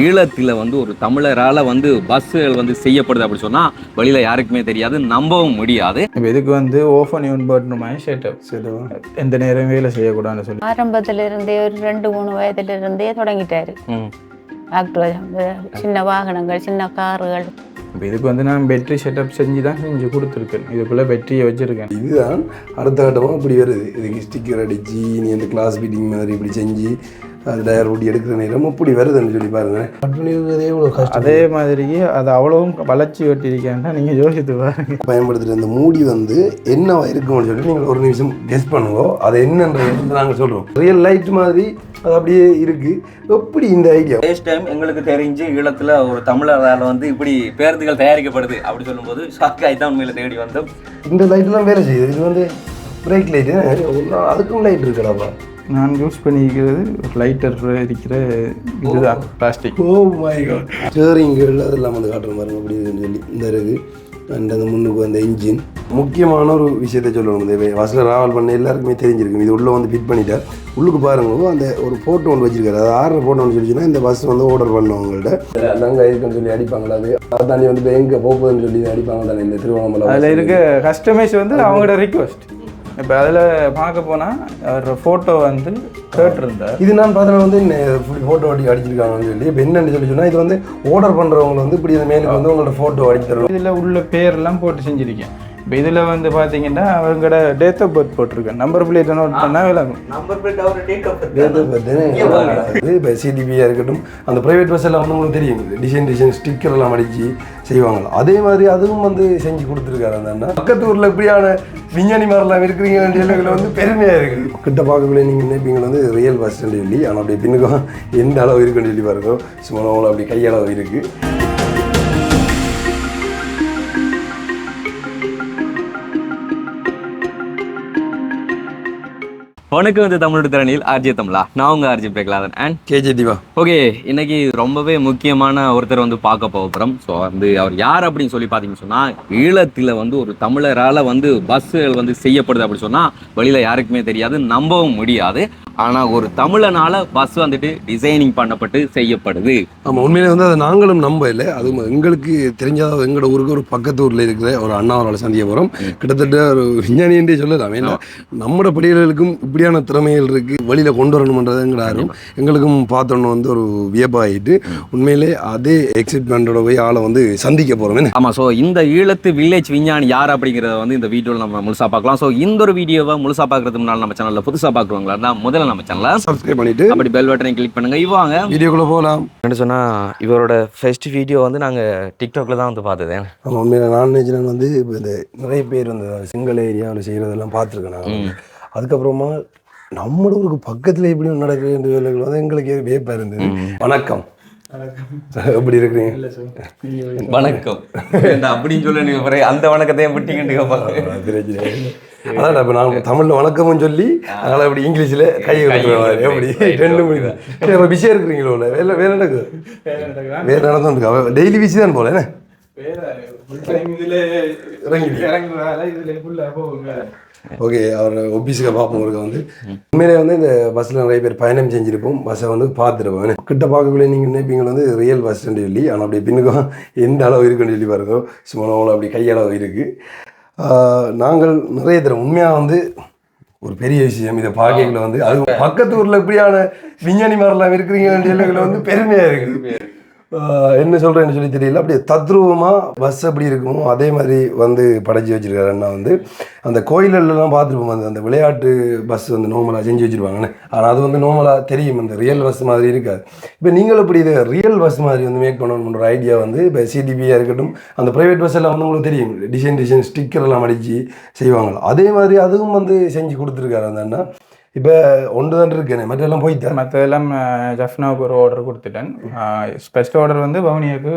ஈழத்தில் வந்து ஒரு தமிழரால் வந்து பஸ்ஸுகள் வந்து செய்யப்படுது அப்படி சொன்னால் வெளியில் யாருக்குமே தெரியாது, நம்பவும் முடியாது. இப்போ இதுக்கு வந்து ஓஃபன் யூன் பட்னு மாதிரி எந்த நேரம் வேலை செய்யக்கூடாதுன்னு சொல்லி ஆரம்பத்திலிருந்தே ஒரு 2-3 வயதிலிருந்தே தொடங்கிட்டாரு. சின்ன வாகனங்கள், சின்ன கார்கள். இப்போ இதுக்கு வந்து நான் பேட்டரி செட்டப் செஞ்சு கொடுத்துருக்கேன். இதுக்குள்ளே பேட்டரியை வச்சுருக்கேன். இதுதான் அடுத்த கட்டமாக இப்படி வருது. இதுக்கு ஸ்டிக்கர் அடித்து நீ அந்த கிளாஸ் பீட்டிங் மாதிரி இப்படி செஞ்சு அது டயர் ஓட்டி எடுக்கிற நேரம் இப்படி வருதுன்னு சொல்லி பாருங்கள். அதே மாதிரி அது அவ்வளவும் வளர்ச்சி வெட்டியிருக்கேன்னா நீங்கள் யோசித்து பாருங்க. பயன்படுத்துகிற இந்த மூடி வந்து என்னவா இருக்கும்னு சொல்லி நீங்கள் ஒரு நிமிஷம் கெஸ் பண்ணுங்க. அது என்னன்றது நாங்கள் சொல்கிறோம். ரியல் லைட் மாதிரி அது அப்படியே இருக்குது. எப்படி இந்த ஐடியா? ஃபர்ஸ்ட் டைம் எங்களுக்கு தெரிஞ்சு ஈழத்தில் ஒரு தமிழரால் வந்து இப்படி பேருந்துகள் தயாரிக்கப்படுது அப்படி சொல்லும்போது ஷாக் ஆகி தான் உண்மையில் தேடி வந்தோம். இந்த லைட்லாம் வேலை செய்யுது. இது வந்து பிரேக் லைட்டு, அதுக்கும் லைட் இருக்குடாப்பா. நான் யூஸ் பண்ணிக்கிறது லைட்டர் இருக்கிற இதுதான் பிளாஸ்டிக். Oh my god. ஸ்டீரிங்கள் அதெல்லாம் வந்து காட்டுற மாதிரி அப்படின்னு சொல்லி இந்த இருக்குது. அண்ட் அந்த முன்னுக்கு அந்த இன்ஜின். முக்கியமான ஒரு விஷயத்த சொல்லணும். இந்த பஸ்ஸில் ட்ராவல் பண்ண எல்லாருக்குமே தெரிஞ்சிருக்கும். இது உள்ளே வந்து ஃபிட் பண்ணிட்டார். உள்ளுக்கு பாருங்க அந்த ஒரு ஃபோட்டோ ஒன்று வச்சிருக்காரு. அது 6 ஃபோட்டோ ஒன்று சொல்லிச்சுன்னா இந்த பஸ் வந்து ஆர்டர் பண்ணவங்கள்ட்ட அங்கே இருக்குன்னு சொல்லி அடிப்பாங்களா? அது தாண்டி வந்து இப்போ எங்கே போகுதுன்னு சொல்லி அடிப்பாங்க தானே இந்த திருவண்ணாமலை. அதில் இருக்க கஸ்டமைஸ் வந்து அவங்களோட ரிக்வெஸ்ட். இப்போ அதில் பார்க்க போனால் ஒரு ஃபோட்டோ வந்து கேட்டிருந்தார். இது நான் பார்த்தா வந்து ஃபோட்டோ அடிச்சிருக்காங்கன்னு சொல்லி இப்போ என்னென்னு சொல்லி சொன்னால் இது வந்து ஆர்டர் பண்ணுறவங்க வந்து இப்படி இந்த மேலுக்கு வந்து உங்களோட ஃபோட்டோ அடிச்சு தரணும். இதில் உள்ள பேரெல்லாம் போட்டு செஞ்சுருக்கேன். இப்போ இதில் வந்து பார்த்தீங்கன்னா அவங்களோட டேட் ஆஃப் பர்த் போட்டிருக்கேன். நம்பர் பிளேட் நோட் பண்ணால் விளங்கும். டேட் ஆஃப் பர்த் இப்போ சிடிபியாக இருக்கட்டும், அந்த ப்ரைவேட் பஸ் எல்லாம் வந்து உங்களுக்கு தெரியும் டிசைன் ஸ்டிக்கர் எல்லாம் அடித்து செய்வாங்க. அதே மாதிரி அதுவும் வந்து செஞ்சு கொடுத்துருக்காரு. அந்த அண்ணா பக்கத்து ஊரில் இப்படியான விஞ்ஞானி மாதிரிலாம் இருக்கிறீங்கன்னு வந்து பெருமையாக இருக்குது. கிட்ட பார்க்கக்குள்ளே நீங்கள் நினைப்பீங்க வந்து ரியல் பஸ் ஸ்டாண்டு சொல்லி. ஆனால் அப்படி பின்னுக்கும் எந்த அளவு இருக்குன்னு சொல்லி பாருங்க. சும்மா அப்படி கையளவு இருக்குது. வணக்கம் வந்து தமிழோட திறனில் ஆர்ஜே தமிழா. நான் உங்கள் RJ Prahaladan and KJ Diva. Okay, இன்னைக்கு ரொம்பவே முக்கியமான ஒருத்தர் வந்து பார்க்க போகிறோம். ஸோ வந்து அவர் யார் அப்படின்னு சொல்லி பார்த்தீங்கன்னு சொன்னால், ஈழத்தில் வந்து ஒரு தமிழரால் வந்து பஸ்ஸுகள் வந்து செய்யப்படுது அப்படி சொன்னால் வெளியில் யாருக்குமே தெரியாது, நம்பவும் முடியாது. ஆனால் ஒரு தமிழனால பஸ் வந்துட்டு டிசைனிங் பண்ணப்பட்டு செய்யப்படுது. ஆமாம், உண்மையிலே வந்து அதை நாங்களும் நம்ப இல்லை. அது எங்களுக்கு தெரிஞ்சாத எங்களோட ஊருக்கு ஒரு பக்கத்து ஊரில் இருக்கிற ஒரு அண்ணாவரால் சந்திக்க போகிறோம். கிட்டத்தட்ட ஒரு விஞ்ஞானி என்றே சொல்லலாம். ஏன்னா நம்மளோட படிகளுக்கும் இப்படியான திறமைகள் இருக்குது, வழியில் கொண்டு வரணுன்றதுங்கிறாரும் எங்களுக்கும் பார்த்தோன்னு வந்து ஒரு வியப்பாகிட்டு உண்மையிலே அதே எக்ஸைட்மெண்ட்டோட போய் ஆளை வந்து சந்திக்க போகிறோம். ஆமாம், ஸோ இந்த ஈழத்து வில்லேஜ் விஞ்ஞானி யார் அப்படிங்கிறத வந்து இந்த வீடியோவில் நம்ம முழுசாக பார்க்கலாம். ஸோ இந்த ஒரு வீடியோவை முழுசாக பார்க்கறதுக்கு முன்னால் நம்ம சேனலில் புதுசாக பார்க்குறவங்களா இருந்தால் முதல்ல நம்ம சேனலை சப்ஸ்கிரைப் பண்ணிட்டு அப்படி பெல் பட்டனை கிளிக் பண்ணுங்க. இவாங்க வீடியோக்குள்ள போகலாம். என்ன சொன்னா, இவரோட ஃபர்ஸ்ட் வீடியோ வந்து நாங்கள் டிக்டாக்ல தான் வந்து பார்த்தது. ஆமாம், உண்மையில நான் வந்து இப்போ இந்த நிறைய பேர் வந்து சிங்கிள் ஏரியாவில் செய்கிறதெல்லாம் பார்த்துருக்கேன் நான். அதுக்கப்புறமா நம்மளோட ஊருக்கு பக்கத்தில் எப்படி நடக்குது வந்து எங்களுக்கு வியப்பாக இருந்தது. வணக்கம், எப்படி இருக்கிறீங்க? வணக்கம் அப்படின்னு சொல்லி நீங்க அந்த வணக்கத்தையும் விட்டீங்க. அதான் இப்போ நான் தமிழில் வணக்கம்னு சொல்லி அதனால் அப்படி இங்கிலீஷில் கை வைக்கிறேன். எப்படி 2 மணி தான் இப்போ பிஸியாக இருக்கிறீங்களோ? வேலை நடக்குது, வேலை நடந்துருக்கு. டெய்லி பிஸி தான் போல. என்ன ஓகே, அவர் ஆஃபீஸுக்கு பார்ப்போம். வந்து உண்மையிலே வந்து இந்த பஸ்ஸில் நிறைய பேர் பயணம் செஞ்சுருப்போம். பஸ்ஸை வந்து பார்த்துருப்போம். கிட்ட பார்க்கக்குள்ளே நீங்கள் நினைப்பீங்க வந்து ரியல் பஸ் ஸ்டாண்டு சொல்லி. ஆனால் அப்படி பின்னுக்கும் எந்த அளவு இருக்குன்னு சொல்லி பாருங்க. சும்மா அப்படி கையளவு இருக்குது. நாங்கள் நிறைய தரம் உண்மையாக வந்து ஒரு பெரிய விஷயம். இதை பார்க்கல வந்து அது பக்கத்து ஊரில் இப்படியான விஞ்ஞானி மாதிரிலாம் இருக்கிறீங்கன்னு வந்து பெருமையாக இருக்குது. என்ன சொல்கிறேன்னு சொல்லி தெரியல. அப்படியே தத்ரூபமாக பஸ் அப்படி இருக்குமோ அதே மாதிரி வந்து படைச்சி வச்சுருக்காரு அண்ணா. வந்து அந்த கோயிலெல்லாம் பார்த்துருப்போம். அந்த விளையாட்டு பஸ் வந்து நார்மலாக செஞ்சு வச்சுருப்பாங்கன்னு. ஆனால் அது வந்து நார்மலாக தெரியும், அந்த ரியல் பஸ் மாதிரி இருக்காது. இப்போ நீங்கள் இப்படி இது ரியல் பஸ் மாதிரி வந்து மேக் பண்ணணுன்ற ஒரு ஐடியா வந்து இப்போ சிடிபியாக இருக்கட்டும், அந்த ப்ரைவேட் பஸ் எல்லாம் வந்து உங்களுக்கு தெரியும் டிசைன் ஸ்டிக்கர் எல்லாம் அடித்து செய்வாங்க. அதே மாதிரி அதுவும் வந்து செஞ்சு கொடுத்துருக்காரு அந்த அண்ணா. இப்போ ஒன்று தான் இருக்கேன், மற்றெல்லாம் போயிட்டேன். மற்றெல்லாம் ஜஃப்னாவுக்கு ஒரு ஆர்டர் கொடுத்துட்டேன். ஃபஸ்ட் ஆர்டர் வந்து பவனியாவுக்கு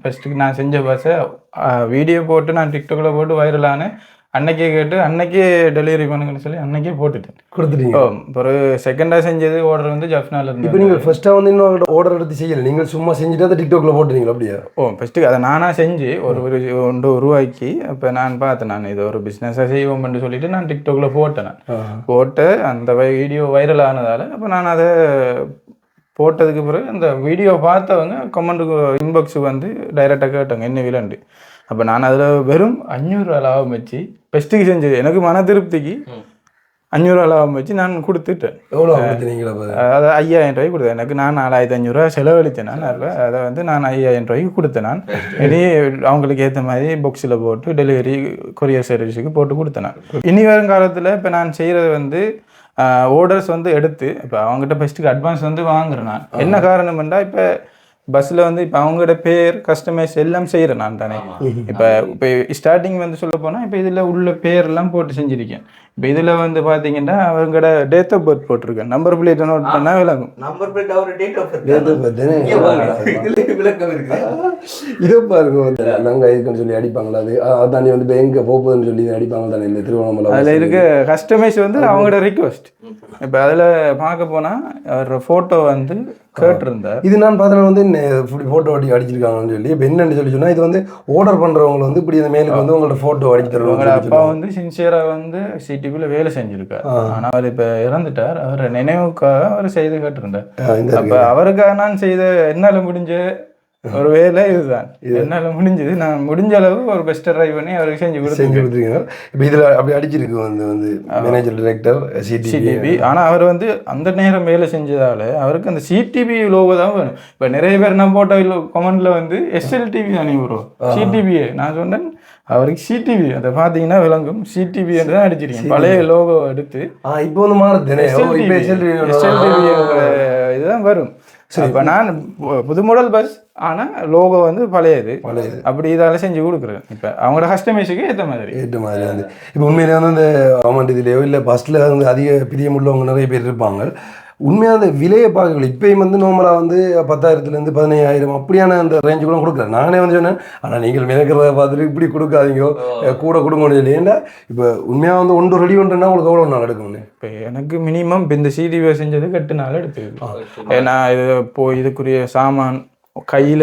ஃபஸ்ட்டுக்கு நான் செஞ்ச பஸ்ஸை வீடியோ போட்டு நான் டிக்டாக்ல போட்டு வைரலான அன்னைக்கே கேட்டு அன்னைக்கே டெலிவரி பண்ணுங்கன்னு சொல்லி அன்னைக்கே போட்டுட்டேன், கொடுத்துட்டீங்க. ஒரு செகண்டாக செஞ்சது ஆர்டர் வந்து ஜஃப்னால இருந்து. இப்போ நீங்கள் ஃபஸ்ட்டாக வந்து இன்னும் ஆர்டர் எடுத்து செய்யலை, நீங்கள் சும்மா செஞ்சுட்டு அதை டிக்டாக்ல போட்டுறீங்களா? அப்படியா? ஃபஸ்ட்டுக்கு அதை நானாக செஞ்சு ஒன்று உருவாக்கி அப்போ நான் பார்த்தேன், நான் இது ஒரு பிஸ்னஸாக செய்வோம்னு சொல்லிட்டு நான் டிக்டாக்ல போட்டேன். நான் போட்டு அந்த வீடியோ வைரல் ஆனதால் அப்போ நான் அதை போட்டதுக்கு பிறகு அந்த வீடியோ பார்த்தவங்க கமெண்ட்டுக்கு இன்பாக்ஸுக்கு வந்து டைரெக்டாக கேட்டாங்க என்ன விலண்டு. அப்போ நான் அதில் வெறும் 500 லாபம் வச்சு பெஸ்ட்டுக்கு செஞ்சது எனக்கு மன திருப்திக்கு 500 லாபம் வச்சு நான் கொடுத்துட்டேன். எவ்வளோ கொடுத்தீங்களா? அதை 5000 ரூபாய்க்கு கொடுத்தேன். எனக்கு நான் 4500 செலவழித்தேன். நான் அதை வந்து நான் 5000 ரூபாய்க்கு கொடுத்தேன். நான் இனி அவங்களுக்கு ஏற்ற மாதிரி பாக்ஸில் போட்டு டெலிவரி கொரியர் சர்வீஸுக்கு போட்டு கொடுத்தேன். இனி வரும் காலத்தில் இப்போ நான் செய்கிறது வந்து ஆர்டர்ஸ் வந்து எடுத்து இப்போ அவங்ககிட்ட பெஸ்ட்டுக்கு அட்வான்ஸ் வந்து வாங்குறேன். நான் என்ன காரணம்னா இப்போ பஸ்ஸில் வந்து இப்போ அவங்களோட பேர் கஸ்டமைஸ் எல்லாம் செய்கிறேன் நான் தானே. இப்போ ஸ்டார்டிங் வந்து சொல்ல போனால் இப்போ இதில் உள்ள பேரெல்லாம் போட்டு செஞ்சுருக்கேன். இப்போ இதில் வந்து பார்த்தீங்கன்னா அவங்களோட டேட் ஆஃப் பர்த் போட்டிருக்கேன். நம்பர் பிளேட்டை நோட் பண்ணால் விளங்கும். நம்பர் பிளேட் அவர் டேட் ஆஃப் பர்த் விளக்கம் இருக்கு. இதோ பாருங்க, நாங்கள் இதுக்குன்னு சொல்லி அடிப்பாங்களா? அது அதான் வந்து எங்கே போகுதுன்னு சொல்லி அடிப்பாங்க தானே இந்த திருவண்ணாமலை. அதில் இருக்க கஸ்டமைஸ் வந்து அவங்களோட ரிக்வஸ்ட். இப்போ அதில் பார்க்க போனால் அவர் ஃபோட்டோ வந்து கேட்டிருந்தார். இது நான் பார்த்தா வந்து இப்படி ஃபோட்டோ அடிச்சிருக்காங்கன்னு சொல்லி இப்போ என்னன்னு சொல்லி சொன்னால் இது வந்து ஆர்டர் பண்ணுறவங்க வந்து இப்படி இந்த மேலுக்கு வந்து உங்களோட ஃபோட்டோ அடிச்சு தருவாங்க. அப்பா வந்து சின்சியராக வந்து சிடிபியில் வேலை செஞ்சுருக்கார். ஆனால் அவர் இப்போ இறந்துட்டார். அவர் நினைவுக்காக அவர் செய்து கேட்டிருந்தார். அப்போ அவருக்காக நான் செய்த என்னால் முடிஞ்ச ஒரு வேலை இதுதான். என்னால் முடிஞ்சது நான் முடிஞ்ச அளவு ஒரு பெஸ்ட்டை ட்ரை பண்ணி அவருக்கு செஞ்சு கொடுத்துருக்கீங்க. இப்போ இதில் அப்படி அடிச்சிருக்கு வந்து மேனேஜர் டைரக்டர் சிடிபி. ஆனால் அவர் வந்து அந்த நேரம் வேலை செஞ்சதால் அவருக்கு அந்த சிடிபி லோகோ தான் வேணும். இப்போ நிறைய பேர் நான் போட்ட கமெண்ட்ல வந்து எஸ்எல்டிவி தானே வரும், சிடிபிஏ. நான் சொன்னேன் அவருக்கு சிடிவி அதை பார்த்தீங்கன்னா விளங்கும். சிடிவி என்று தான் அடிச்சிருக்கேன். பழைய லோகோ எடுத்து இப்போ வந்து மாறுது இதுதான் வரும். இப்போ நான் புது மாடல் பஸ் ஆனால் லோகோ வந்து பழையது அப்படி இதால செஞ்சு கொடுக்குறேன். இப்போ அவங்களோட கஸ்டமைஸுக்கு ஏற்ற மாதிரி வந்து இப்போ உண்மையிலே வந்து இந்த கவர்மெண்ட் இதுலையோ இல்லை பஸ்ஸில் வந்து அதிக பிரியமுள்ளவங்க நிறைய பேர் இருப்பாங்க. உண்மையாக அந்த விலையை பார்க்கல. இப்போயும் வந்து நார்மலாக வந்து 10,000 15,000 அப்படியான அந்த ரேஞ்சுக்குலாம் கொடுக்குறேன். நானே வந்து சொன்னேன், ஆனால் நீங்கள் மிதக்கிறத பார்த்துட்டு இப்படி கொடுக்காதீங்க, கூட கொடுக்கணும் இல்லை. ஏன்னா இப்போ உண்மையாக வந்து 1 ரெடி பண்ணுறேன்னா உங்களுக்கு எவ்வளோ நாள் எடுக்கணும்? இப்போ எனக்கு மினிமம் இப்போ இந்த சிடிவி செஞ்சது 8 நாள் எடுத்துருக்கு. ஏன்னா இது இதுக்குரிய சாமான் கையில்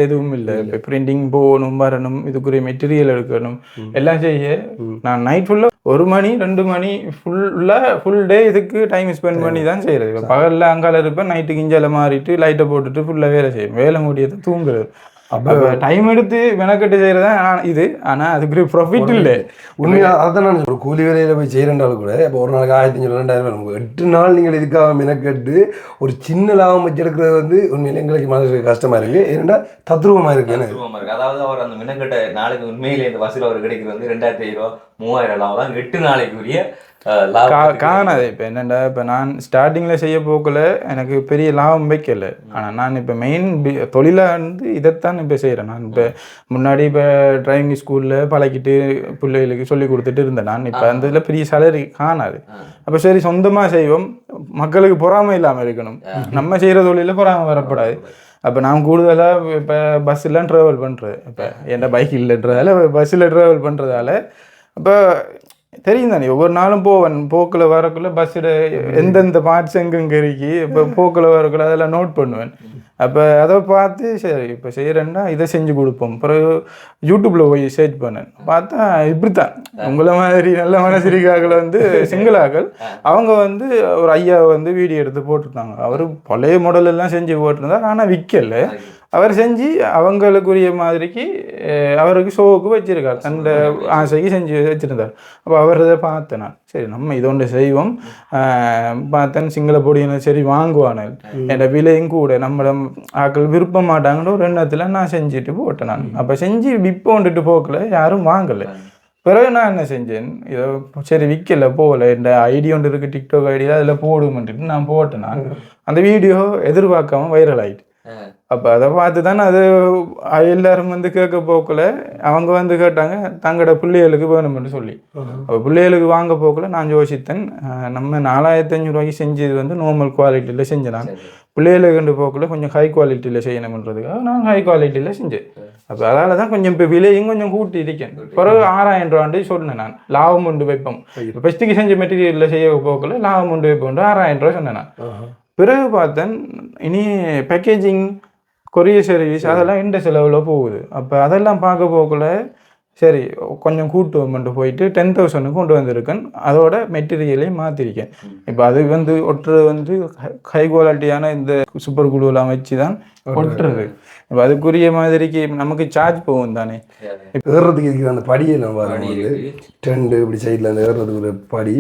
எதுவும் இல்லை. இப்போ பிரிண்டிங் போகணும், வரணும், இதுக்குரிய மெட்டீரியல் எடுக்கணும், எல்லாம் செய்ய நான் நைட் ஃபுல்லாக 1 மணி 2 மணி ஃபுல் டே இதுக்கு டைம் ஸ்பெண்ட் பண்ணி தான் செய்கிறது. இப்போ பகலில் அங்கால இருப்பேன், நைட்டுக்கு இஞ்சால மாறிட்டு லைட்டை போட்டுட்டு ஃபுல்லாக வேலை செய்யும். வேலை முடியதை தூங்குறது. அப்போ டைம் எடுத்து மெனக்கட்டு செய்கிறது தான் இது. ஆனால் அதுக்கு ப்ராஃபிட் இல்லை. உண்மையாக அதான் நான் ஒரு கூலி வேலையில் போய் செய்கிறேன்றாலும் கூட இப்போ ஒரு நாளைக்கு 1500-2000 8 நாள் நீங்கள் இதுக்காக மெனக்கட்டு ஒரு சின்ன லாபம் வச்சு எடுக்கிறது வந்து உண்மையில எங்களுக்கு மனசு கஷ்டமாக இருக்குது. ஏன்னா தத்ரூபமாக இருக்குது. அதாவது அவர் அந்த மெனக்கட்ட நாளைக்கு உண்மையிலே இந்த பஸ்ஸில் அவர் கிடைக்கிறது வந்து 2,500 3,000 லாபம் தான் 8 நாளைக்குரிய காணாது. இப்போ என்னென்னா இப்போ நான் ஸ்டார்டிங்கில் செய்ய போக்கில் எனக்கு பெரிய லாபம் வைக்கல. ஆனால் நான் இப்போ மெயின் தொழிலாக வந்து இதைத்தான் இப்போ செய்கிறேன். நான் இப்போ முன்னாடி இப்போ டிரைவிங் ஸ்கூலில் பழகிட்டு பிள்ளைகளுக்கு சொல்லி கொடுத்துட்டு இருந்தேன். நான் இப்போ அந்த இதில் பெரிய சேலரி காணாது. அப்போ சரி சொந்தமாக செய்வோம், மக்களுக்கு பொறாமை இல்லாமல் இருக்கணும், நம்ம செய்கிற தொழிலில் பொறாமை வரக்கூடாது. அப்போ நான் கூடுதலாக இப்போ பஸ்ஸெல்லாம் ட்ராவல் பண்ணுறது. இப்போ என் பைக் இல்லைன்றதால பஸ்ஸில் ட்ராவல் பண்ணுறதால இப்போ தெரியும் தானே, ஒவ்வொரு நாளும் போவேன். போக்கில் வரக்குள்ள பஸ்ஸோட எந்தெந்த பார்ட்ஸ் எங்கெங்கே இருக்கி இப்போ போக்கில் வரக்குள்ள அதெல்லாம் நோட் பண்ணுவேன். அப்போ அதை பார்த்து சரி இப்போ செய்கிறேன்னா இதை செஞ்சு கொடுப்போம். பிறகு யூடியூப்பில் போய் சர்ச் பண்ணேன். பார்த்தா இப்படித்தான் உங்களை மாதிரி நல்ல மனசிரிக்காக்களை வந்து சிங்கிளாக்கள் அவங்க வந்து ஒரு ஐயா வந்து வீடியோ எடுத்து போட்டிருந்தாங்க. அவர் பழைய மாடல் எல்லாம் செஞ்சு போட்டிருந்தார். ஆனால் விற்கலை. அவர் செஞ்சு அவங்களுக்குரிய மாதிரிக்கு அவருக்கு ஷோவுக்கு வச்சுருக்கார். அந்த ஆசைக்கு செஞ்சு வச்சுருந்தார். அப்போ அவர் இதை பார்த்தேன். நான் சரி நம்ம இதோண்டு செய்வோம் பார்த்தேன். சிங்கள பொடியின சரி வாங்குவானு என் விலையும் கூட நம்மள ஆக்கள் விருப்ப மாட்டாங்கன்னு ஒரு எண்ணத்தில் நான் செஞ்சுட்டு போட்டேன். நான் அப்போ செஞ்சு விற்போண்டுட்டு போக்கல, யாரும் வாங்கலை. பிறகு நான் என்ன செஞ்சேன், இதோ சரி விற்கலை போகலை, இந்த ஐடி ஒன்று இருக்குது டிக்டாக் ஐடியா அதில் போடுமென்ட்டு நான் போட்டேன். நான் அந்த வீடியோ எதிர்பார்க்காம வைரல் ஆகிட்டு. அப்போ அதை பார்த்து தானே அது எல்லாரும் வந்து கேட்க போக்கில் அவங்க வந்து கேட்டாங்க தங்களோட பிள்ளைகளுக்கு வேணும்னு சொல்லி. அப்போ பிள்ளைகளுக்கு வாங்க போக்கில் நான் யோசித்தேன், நம்ம 4,500 ரூபாய்க்கு செஞ்சது வந்து நார்மல் குவாலிட்டியில் செஞ்சேன். நான் பிள்ளைகளுக்கு கண்டு போக்கில் கொஞ்சம் ஹை குவாலிட்டியில் செய்யணுன்றதுக்காக நான் ஹை குவாலிட்டியில் செஞ்சேன். அப்போ அதால் தான் கொஞ்சம் இப்போ விலையும் கொஞ்சம் கூட்டி இருக்கேன். பிறகு 6,000 ரூபாண்டு சொன்னேன். நான் லாபம் உண்டு வைப்போம். இப்போ பெஸ்ட்டுக்கு செஞ்ச மெட்டீரியலில் செய்ய போக்கில் லாபம் உண்டு வைப்போம் 6,000 ரூபா சொன்னேன் நான். பிறகு பார்த்தேன் இனி பேக்கேஜிங் கொரியர் சர்வீஸ் அதெல்லாம் இந்த செலவில் போகுது. அப்போ அதெல்லாம் பார்க்க போகல சரி கொஞ்சம் கூட்டுவோம்ட்டு போயிட்டு 10,000 கொண்டு வந்திருக்கேன். அதோட மெட்டீரியலையும் மாற்றிருக்கேன். இப்போ அது வந்து ஒட்டுறது வந்து ஹை குவாலிட்டியான இந்த சூப்பர் குழுவெல்லாம் வச்சு தான் ஒட்டுறது. இப்போ அதுக்குரிய மாதிரிக்கு நமக்கு சார்ஜ் போகும் தானே. ஏறுறதுக்கு இருக்கிற அந்த படியை நம்ம வந்து டெண்டு இப்படி சைடில் அந்த ஏறுறதுக்கு ஒரு படி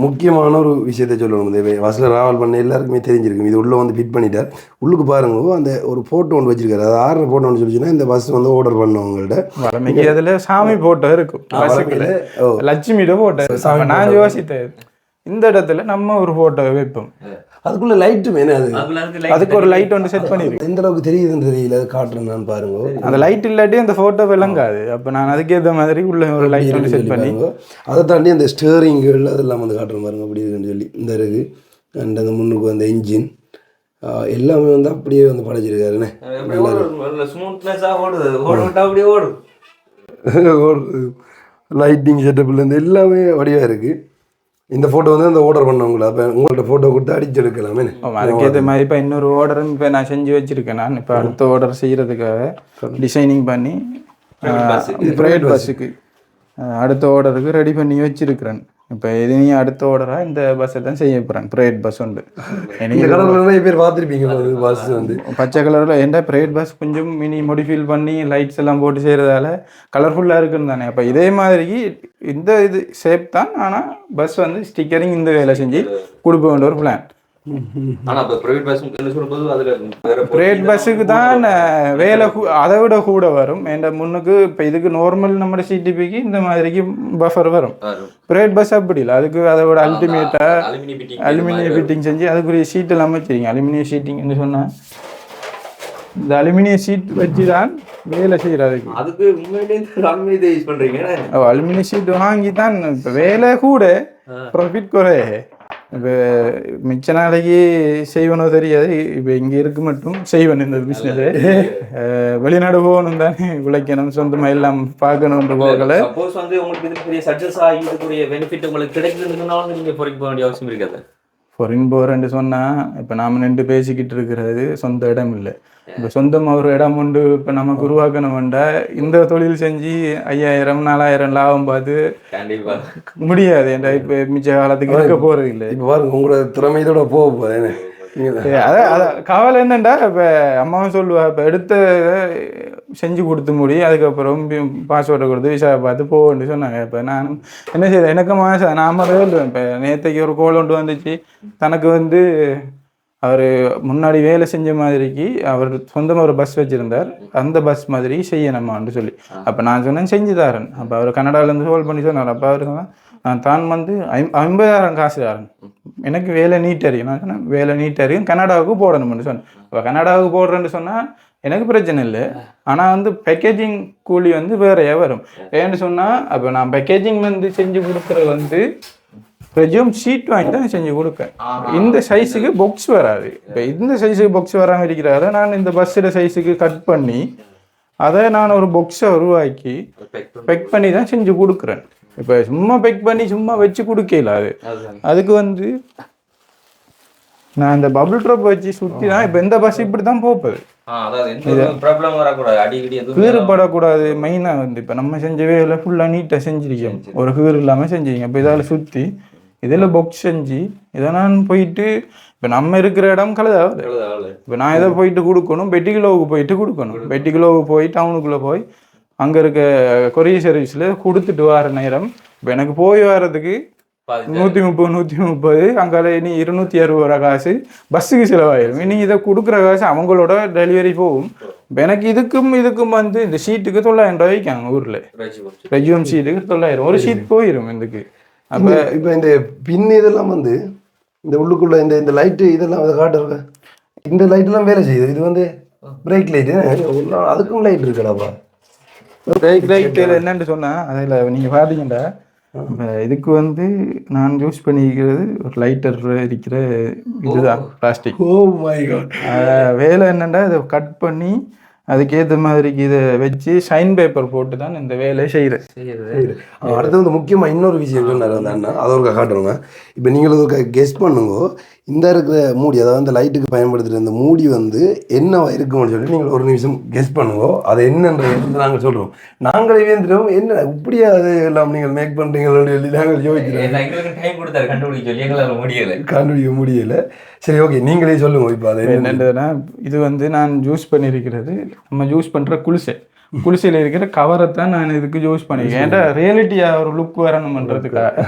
முக்கியமான ஒரு விஷயத்த சொல்லணும். இந்த பஸ்ஸில் ட்ராவல் பண்ண எல்லாருக்குமே தெரிஞ்சிருக்கும். இது உள்ளே வந்து ஃபிட் பண்ணிட்டார். உள்ளுக்கு பாருங்க அந்த ஒரு ஃபோட்டோ ஒன்று வச்சிருக்காரு. அது ஆர்டர் ஃபோட்டோன்னு சொல்லிச்சுன்னா இந்த பஸ் வந்து ஆர்டர் பண்ணவங்கள்ட்ட வளமைக்கு அதில் சாமி ஃபோட்டோ இருக்கும். லட்சுமியோட ஃபோட்டோ நான் யோசித்தேன் இந்த இடத்துல நம்ம ஒரு ஃபோட்டோ வைப்போம். அதுக்குள்ள லைட்டும் என்ன அதுக்கு ஒரு லைட் ஒன்று செட் பண்ணிருக்கேன். எந்த அளவுக்கு தெரியுதுன்னு தெரியல, காட்டுறேன்னு பாருங்க. அந்த லைட் இல்லாட்டி அந்த ஃபோட்டோ விளங்காது. அப்போ நான் அதுக்கேற்ற மாதிரி உள்ள ஒரு லைட் ஒன்று செட் பண்ணி அதை தாண்டி அந்த ஸ்டேரிங்கள் அதெல்லாம் வந்து காட்டுற பாருங்க அப்படி இருக்குன்னு சொல்லி இந்த இருக்கு. அண்ட் அந்த முன்னுக்கு அந்த இன்ஜின் எல்லாமே வந்து அப்படியே வந்து படைச்சிருக்காருண்ணே. லைட்டிங் செட்டப்லேருந்து எல்லாமே வடிவாக இருக்குது. இந்த ஃபோட்டோ வந்து அந்த ஆர்டர் பண்ணவங்களா அப்போ உங்கள்ட்ட ஃபோட்டோ கொடுத்து அடிச்சு எடுக்கலாமே. அதுக்கேற்ற மாதிரி இப்போ இன்னொரு ஆர்டரும் இப்போ நான் செஞ்சு வச்சுருக்கேன். நான் இப்போ அடுத்த ஆர்டர் செய்கிறதுக்காக டிசைனிங் பண்ணி ப்ரைவேட் பஸ்ஸுக்கு அடுத்த ஆர்டருக்கு ரெடி பண்ணி வச்சுருக்கிறேன். இப்போ எதுவும் அடுத்த ஆர்டராக இந்த பஸ்ஸை தான் செய்ய போகிறேன். ப்ரைவேட் பஸ் உண்டு. நிறைய பேர் பார்த்துருப்பீங்க பஸ் வந்து பச்சை கலரில் ஏன்டா ப்ரைவேட் பஸ் கொஞ்சம் மினி மோடிஃபைல் பண்ணி லைட்ஸ் எல்லாம் போட்டு செய்கிறதால கலர்ஃபுல்லாக இருக்குன்னு தானே. அப்போ இதே மாதிரி இந்த இது ஷேப் தான். ஆனால் பஸ் வந்து ஸ்டிக்கரிங் இந்த வேலை செஞ்சு கொடுக்க வேண்டிய ஒரு பிளான். பிரைவேட் பஸ்ஸுக்கு தான் வேலை அதை விட கூட வரும். என்ற முன்னுக்கு இப்போ இதுக்கு நார்மல் நம்ம சிடிபிக்கு இந்த மாதிரிக்கு பஃபர் வரும். பிரைவேட் பஸ் அப்படி இல்லை. அதுக்கு அதை விட அல்டிமேட்டாக அலுமினியம் ஃபிட்டிங் செஞ்சு அதுக்குரிய ஷீட் எல்லாம் வச்சுருங்க. அலுமினியம் ஷீட்டிங்னு சொன்னால் இந்த அலுமினியம் ஷீட் வச்சு தான் வேலை செய்கிறதுக்கு. அதுக்கு உண்மையிலேயே யூஸ் பண்ணுறீங்க. அலுமினியம் ஷீட் வாங்கி தான் இப்போ வேலை கூட ப்ராஃபிட் குறைய. இப்போ மிச்ச நாளைக்கு செய்வனும் தெரியாது. இப்போ இங்கே இருக்கு மட்டும் செய்வன் இந்த பிஸ்னஸு. வெளிநாடு போகணும் தானே, உழைக்கணும், சொந்தமாக எல்லாம் பார்க்கணுன்ற போகல. சப்போஸ் வந்து உங்களுக்கு இது பெரிய சக்ஸஸ் ஆகி இதுக்குரிய பெனிஃபிட் உங்களுக்கு கிடைக்குதுனாலும் நீங்கள் ஃபாரின் போக வேண்டிய அவசியம் இருக்காது. ஃபாரின் போகிறேன்னு சொன்னால் இப்போ நாம் நின்று பேசிக்கிட்டு இருக்கிறது சொந்த இடம் இல்லை. இப்போ சொந்தமாக ஒரு இடம் உண்டு இப்போ நமக்கு உருவாக்கணும்டா இந்த தொழில் செஞ்சு 5,000 4,000 லாபம் பார்த்து முடியாது. ஏன்டா இப்போ மிச்ச காலத்துக்கு இருக்க போகிறது இல்லை. இப்போ பாருங்க உங்களோட திறமையோட போக போகிறேன். அதான் கவலை என்னண்டா இப்போ அம்மாவும் சொல்லுவா இப்போ எடுத்த செஞ்சு கொடுத்து முடியும். அதுக்கப்புறம் பாஸ்வேர்டை கொடுத்து விசா பார்த்து போகணுன்னு சொன்னாங்க. இப்போ நான் என்ன செய்ய எனக்கு மாதம் நாம சொல்லுவேன். இப்போ நேற்றுக்கு ஒரு கோல் ஒன்று வந்துச்சு. தனக்கு வந்து அவர் முன்னாடி வேலை செஞ்ச மாதிரிக்கு அவர் சொந்தமாக ஒரு பஸ் வச்சுருந்தார். அந்த பஸ் மாதிரி செய்யணுமான்னு சொல்லி அப்போ நான் சொன்னேன் செஞ்சு தரேன். அப்போ அவர் கனடாவிலேருந்து ஹோல்ட் பண்ணி சொன்னார். அப்போ அவர் நான் தான் வந்து 50,000 காசு தரேன், எனக்கு வேலை நீட் அறியும். நான் சொன்னேன் வேலை நீட் அறியும், கனடாவுக்கு போடணும்னு சொன்னேன். இப்போ கனடாவுக்கு போடுறேன்னு சொன்னால் எனக்கு பிரச்சனை இல்லை. ஆனால் வந்து பேக்கேஜிங் கூலி வந்து வேறையா வரும். ஏன்னு சொன்னால் அப்போ நான் பேக்கேஜிங் வந்து செஞ்சு கொடுக்குறது வந்து ரெஜியூம் ஷீட் வாங்கி தான் செஞ்சு கொடுப்பேன். இந்த சைஸுக்கு பாக்ஸ் வராது. இப்போ இந்த சைஸுக்கு பாக்ஸ் வராமல் இருக்கிறாரு. நான் இந்த பஸ்ஸோட சைஸுக்கு கட் பண்ணி அதை நான் ஒரு பாக்ஸை உருவாக்கி பெக் பண்ணி தான் செஞ்சு கொடுக்குறேன். இப்போ சும்மா பெக் பண்ணி சும்மா வச்சு கொடுக்கல. அதுக்கு வந்து நான் இந்த பபுள் ட்ராப் வச்சு சுற்றி தான் இப்போ இந்த பஸ் இப்படி தான் போகுது. கீறுபடக்கூடாது. மெயினாக வந்து இப்போ நம்ம செஞ்ச வேலை ஃபுல்லாக நீட்டாக செஞ்சிருக்கோம். ஒரு கீறு இல்லாமல் செஞ்சிருக்கோம். இப்போ இதால் சுற்றி இதில் பாக்ஸ் செஞ்சு இதை நான் போயிட்டு இப்போ நம்ம இருக்கிற இடம் கழுதாவது. இப்போ நான் இதை போயிட்டு கொடுக்கணும். பெட்டிகிலோவுக்கு போயிட்டு கொடுக்கணும். பெட்டிகிலோவுக்கு போய் டவுனுக்குள்ளே போய் அங்கே இருக்க கொரியர் சர்வீஸில் கொடுத்துட்டு வர நேரம் இப்போ எனக்கு போய் வர்றதுக்கு 130 அங்கே இனி 260 காசு பஸ்ஸுக்கு செலவாயிடும். இனி இதை கொடுக்குற காசு அவங்களோட டெலிவரி போகும். இப்போ எனக்கு இதுக்கும் வந்து இந்த ஷீட்டுக்கு 900 ரூபாய் வைக்காங்க ஊரில். ரெஜியூம் ஷீட்டுக்கு 900 ஒரு ஷீட் போயிடும் இதுக்கு. அப்போ இப்போ இந்த பின் இதெல்லாம் வந்து இந்த உள்ளுக்குள்ள இந்த லைட்டு இதெல்லாம் அதை காட்டுறங்க. இந்த லைட்டெல்லாம் வேலை செய்யுது. இது வந்து பிரேக் லைட்டு. அதுக்கும் லைட் இருக்குடாப்பா. பிரேக் லைட்டு என்னன்னு சொன்னால் அதில் நீங்கள் பார்த்தீங்கன்னா இதுக்கு வந்து நான் யூஸ் பண்ணிக்கிறது ஒரு லைட்டர் இருக்கிற இதுதான் பிளாஸ்டிக். Oh my God. வேலை என்னென்னா இதை கட் பண்ணி அதுக்கேற்ற மாதிரிக்கு இதை வச்சு ஷைன் பேப்பர் போட்டு தான் இந்த வேலையை செய்கிறது. அடுத்து வந்து முக்கியமாக இன்னொரு விஷயம் சொன்னார் அந்த அண்ணா. அதை ஒரு காட்டுறோங்க. இப்போ நீங்கள் ஒரு கெஸ் பண்ணுங்க. இந்த இருக்கிற மூடி, அதாவது அந்த லைட்டுக்கு பயன்படுத்துகிற இந்த மூடி வந்து என்னவா இருக்கும்னு சொல்லி நீங்கள் ஒரு நிமிஷம் கெஸ் பண்ணுவோம். அது என்னன்றது நாங்கள் சொல்கிறோம். நாங்களே வேந்துட்டோம், என்ன இப்படியா அது எல்லாம் நீங்கள் மேக் பண்ணுறீங்களோன்னு சொல்லி நாங்கள் யோசிக்கிறோம். எங்களுக்கு டைம் கொடுத்தாரு கண்டுபிடிக்க சொல்லி எங்களால் கண்டுபிடிக்க முடியலை. சரி, ஓகே, நீங்களே சொல்லுங்கள். இப்போ அது என்னன்றதுன்னா, இது வந்து நான் ஜூஸ் பண்ணியிருக்கிறது நம்ம ஜூஸ் பண்ணுற குளிசையில் இருக்கிற கவரை தான் நான் இதுக்கு யூஸ் பண்ணிக்கிறேன். ஏன்டா ரியாலிட்டியாக ஒரு லுக் வரணுமன்றதுக்காக.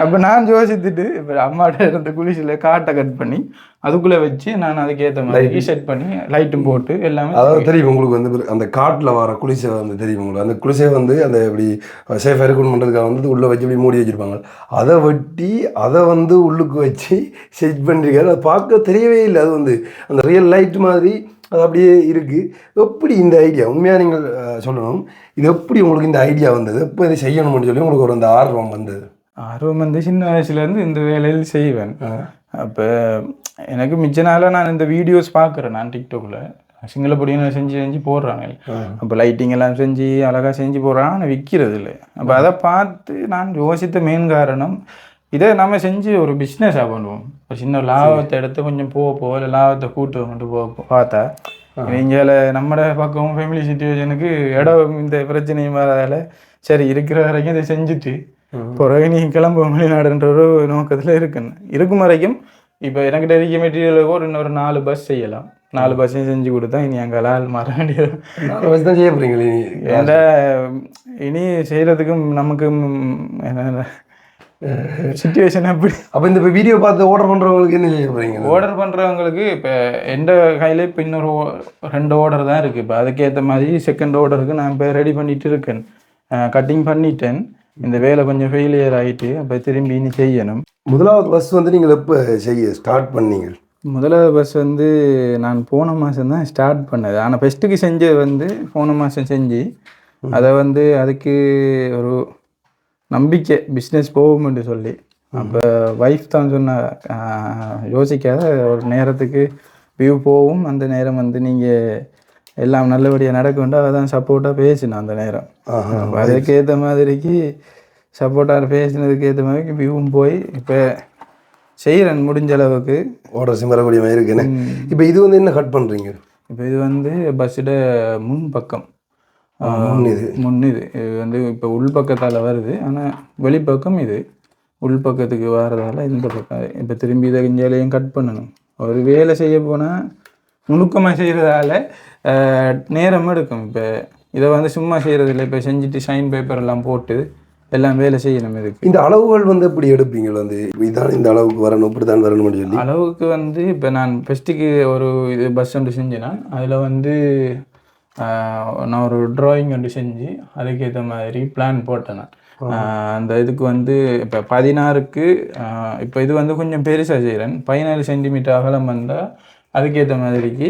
அப்போ நான் யோசித்துட்டு இப்போ அம்மாட்ட இருந்த குளிசையில் காட்டை கட் பண்ணி அதுக்குள்ளே வச்சு நான் அதுக்கேற்ற மாதிரி செட் பண்ணி லைட்டும் போட்டு எல்லாமே. அதாவது தெரியும் உங்களுக்கு வந்து அந்த காட்டில் வர குளிசை வந்து தெரியும் உங்களுக்கு. அந்த குளிசையை வந்து அந்த இப்படி சேஃபாக இருக்கணுன்றதுக்காக வந்து உள்ளே வச்சு இப்படி மூடி வச்சுருப்பாங்க. அதை வெட்டி அதை வந்து உள்ளுக்கு வச்சு செட் பண்ணிருக்காரு. அதை பார்க்க தெரியவே இல்லை. அது வந்து அந்த ரியல் லைட் மாதிரி அது அப்படியே இருக்குது. எப்படி இந்த ஐடியா உண்மையாக நீங்கள் சொல்லணும், இது எப்படி உங்களுக்கு இந்த ஐடியா வந்தது? எப்போ இதை செய்யணும்னு சொல்லி உங்களுக்கு ஒரு அந்த ஆர்வம் வந்தது? ஆர்வம் வந்து சின்ன வயசுலேருந்து இந்த வேலையில் செய்வேன். அப்போ எனக்கு மிச்ச நாளாக நான் இந்த வீடியோஸ் பார்க்குறேன். நான் டிக்டாக்ல சிங்கள பொடியை செஞ்சு போடுறாங்க. அப்போ லைட்டிங் எல்லாம் செஞ்சு அழகாக செஞ்சு போடுறாங்க, ஆனால் விற்கிறது இல்லை. அப்போ அதை பார்த்து நான் யோசித்த மெயின் காரணம், இதை நம்ம செஞ்சு ஒரு பிஸ்னஸாக பண்ணுவோம். ஒரு சின்ன லாபத்தை எடுத்து கொஞ்சம் போக இல்லை லாபத்தை கூட்டு கொண்டு பார்த்தா இங்கே நம்மட பக்கம் ஃபேமிலி சிச்சுவேஷனுக்கு இடம் இந்த பிரச்சனையும் வராதால சரி இருக்கிற வரைக்கும் இதை செஞ்சுட்டு பிறகு நீ கிளம்ப வெளிநாடுன்ற ஒரு நோக்கத்தில் இருக்கும் வரைக்கும். இப்போ எனக்கு தெரிவிக்க மெட்டீரியலுக்கு இன்னொரு 4 பஸ் செய்யலாம். 4 பஸ்ஸையும் செஞ்சு கொடுத்தா இனி அங்கே ஆள் மாற வேண்டியது தான் செய்ய போகிறீங்களே. ஏன்டா இனி செய்கிறதுக்கும் நமக்கு என்ன சிச்சுவேஷன் அப்படி. அப்போ இந்த இப்போ வீடியோ பார்த்து ஆர்டர் பண்ணுறவங்களுக்கு என்ன செய்ய போகிறீங்க? ஆர்டர் பண்ணுறவங்களுக்கு இப்போ எந்த கையில் இப்போ இன்னொரு 2 ஆர்டர் தான் இருக்குது. இப்போ அதுக்கேற்ற மாதிரி செகண்ட் ஆர்டருக்கு நான் இப்போ ரெடி பண்ணிட்டு இருக்கேன். கட்டிங் பண்ணிட்டேன். இந்த வேலை கொஞ்சம் ஃபெயிலியர் ஆகிட்டு அப்போ திரும்பி இனி செய்யணும். முதலாவது பஸ் வந்து நீங்கள் எப்போ செய்ய ஸ்டார்ட் பண்ணீங்க? முதலாவது பஸ் வந்து நான் போன மாதம் தான் ஸ்டார்ட் பண்ணது. ஆனால் ஃபஸ்ட்டுக்கு செஞ்சது வந்து போன மாதம் செஞ்சு அதை வந்து அதுக்கு ஒரு நம்பிக்கை பிஸ்னஸ் போகும்னு சொல்லி அப்போ ஒய்ஃப் தான் சொன்ன யோசிக்காத ஒரு நேரத்துக்கு வியூ போகும், அந்த நேரம் வந்து நீங்கள் எல்லாம் நல்லபடியாக நடக்கும்ண்டு அவள் தான் சப்போர்ட்டாக பேசினேன் அந்த நேரம். அதுக்கேற்ற மாதிரிக்கு சப்போர்ட்டாக பேசினதுக்கு ஏற்ற மாதிரி வியூவும் போய் இப்போ செய்கிறேன் முடிஞ்ச அளவுக்கு. ஆர்டர் சிம்மரக்கூடிய மாதிரி இருக்குன்னு. இப்போ இது வந்து என்ன கட் பண்ணுறீங்க? இப்போ இது வந்து பஸ்ஸோட முன் பக்கம் இது வந்து இப்போ உள்பக்கத்தால் வருது, ஆனால் வெளிப்பக்கம் இது உள்பக்கத்துக்கு வர்றதால இந்த பக்கம் இப்போ திரும்பி இதை இஞ்சாலையும் கட் பண்ணணும். ஒரு வேலை செய்ய போனால் நுணுக்கமாக செய்கிறதால நேரம் எடுக்கும். இப்போ இதை வந்து சும்மா செய்கிறதில்ல, இப்போ செஞ்சுட்டு ஷைன் பேப்பர் எல்லாம் போட்டு எல்லாம் வேலை செய்யணும். இதுக்கு இந்த அளவுகள் வந்து எப்படி எடுப்பீங்க? வந்து இதான் இந்த அளவுக்கு வரணும் இப்படி தான் வரணும் சொல்லி அளவுக்கு வந்து இப்போ நான் ஃபஸ்ட்டுக்கு ஒரு இது பஸ் ஒன்று செஞ்சேன்னா அதில் வந்து நான் ஒரு ட்ராயிங் ஒன்று செஞ்சு அதுக்கேற்ற மாதிரி பிளான் போட்டேன். அந்த இதுக்கு வந்து இப்போ 16க்கு இப்போ இது வந்து கொஞ்சம் பெருசாக செய்கிறேன். 14 சென்டிமீட்டர் அகலம் வந்தால் அதுக்கேற்ற மாதிரிக்கு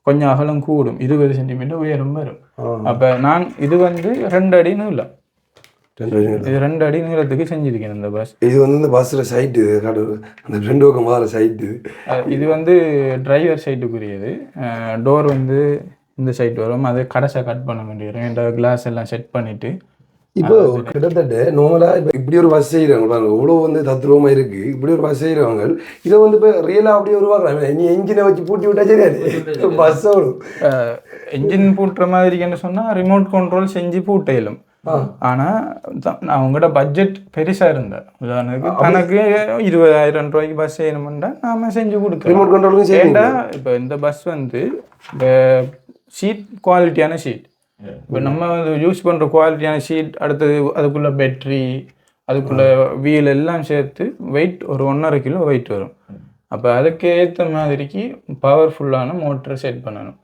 கொஞ்சம் அகலம் கூடும், 20 சென்டிமீட்டர் உயரம் வரும். அப்போ நான் இது வந்து 2 அடி நீளம், இது 2 அடி நீளத்துக்கு செஞ்சுருக்கேன் இந்த பஸ். இது வந்து இந்த பஸ்ஸில் சைட்டு அந்த 2 பக்கம் வர சைட்டு, இது வந்து டிரைவர் சைட்டுக்குரியது. டோர் வந்து இந்த சைட் வரும், அது கடைசை கட் பண்ண வேண்டியது. இந்த கிளாஸ் எல்லாம் செட் பண்ணிவிட்டு இப்போ கிட்டத்தட்ட நார்மலாக இப்போ இப்படி ஒரு பஸ் செய்கிறவங்க பாருங்க எவ்வளோ வந்து தத்ரூபமாக இருக்குது. இப்படி ஒரு பஸ் செய்கிறவங்க இதை வந்து இப்போ ரியலாக அப்படியே உருவாக்குறாங்க. நீ என்ஜினை வச்சு பூட்டி விட்டா சரியாது பஸ்ஸோடு. என்ஜின் பூட்டுற மாதிரின்னு சொன்னால் ரிமோட் கண்ட்ரோல் செஞ்சு பூட்டையிலும். ஆனால் அவங்கள்ட்ட பட்ஜெட் பெருசாக இருந்தால் உதாரணத்துக்கு தனக்கு 20,000 ரூபாய்க்கு பஸ் செய்யணும்னா நாம செஞ்சு கொடுக்குறோம். ரிமோட் கண்ட்ரோலும் செய்யண்டா. இப்போ இந்த பஸ் வந்து இப்போ ஷீட் குவாலிட்டியான ஷீட், இப்போ நம்ம யூஸ் பண்ணுற குவாலிட்டியான ஷீட், அடுத்தது அதுக்குள்ளே பேட்ரி, அதுக்குள்ளே வீல் எல்லாம் சேர்த்து வெயிட் ஒரு 1.5 கிலோ வெயிட் வரும். அப்போ அதுக்கு ஏற்ற மாதிரிக்கு பவர்ஃபுல்லான மோட்டரை செட் பண்ணணும்.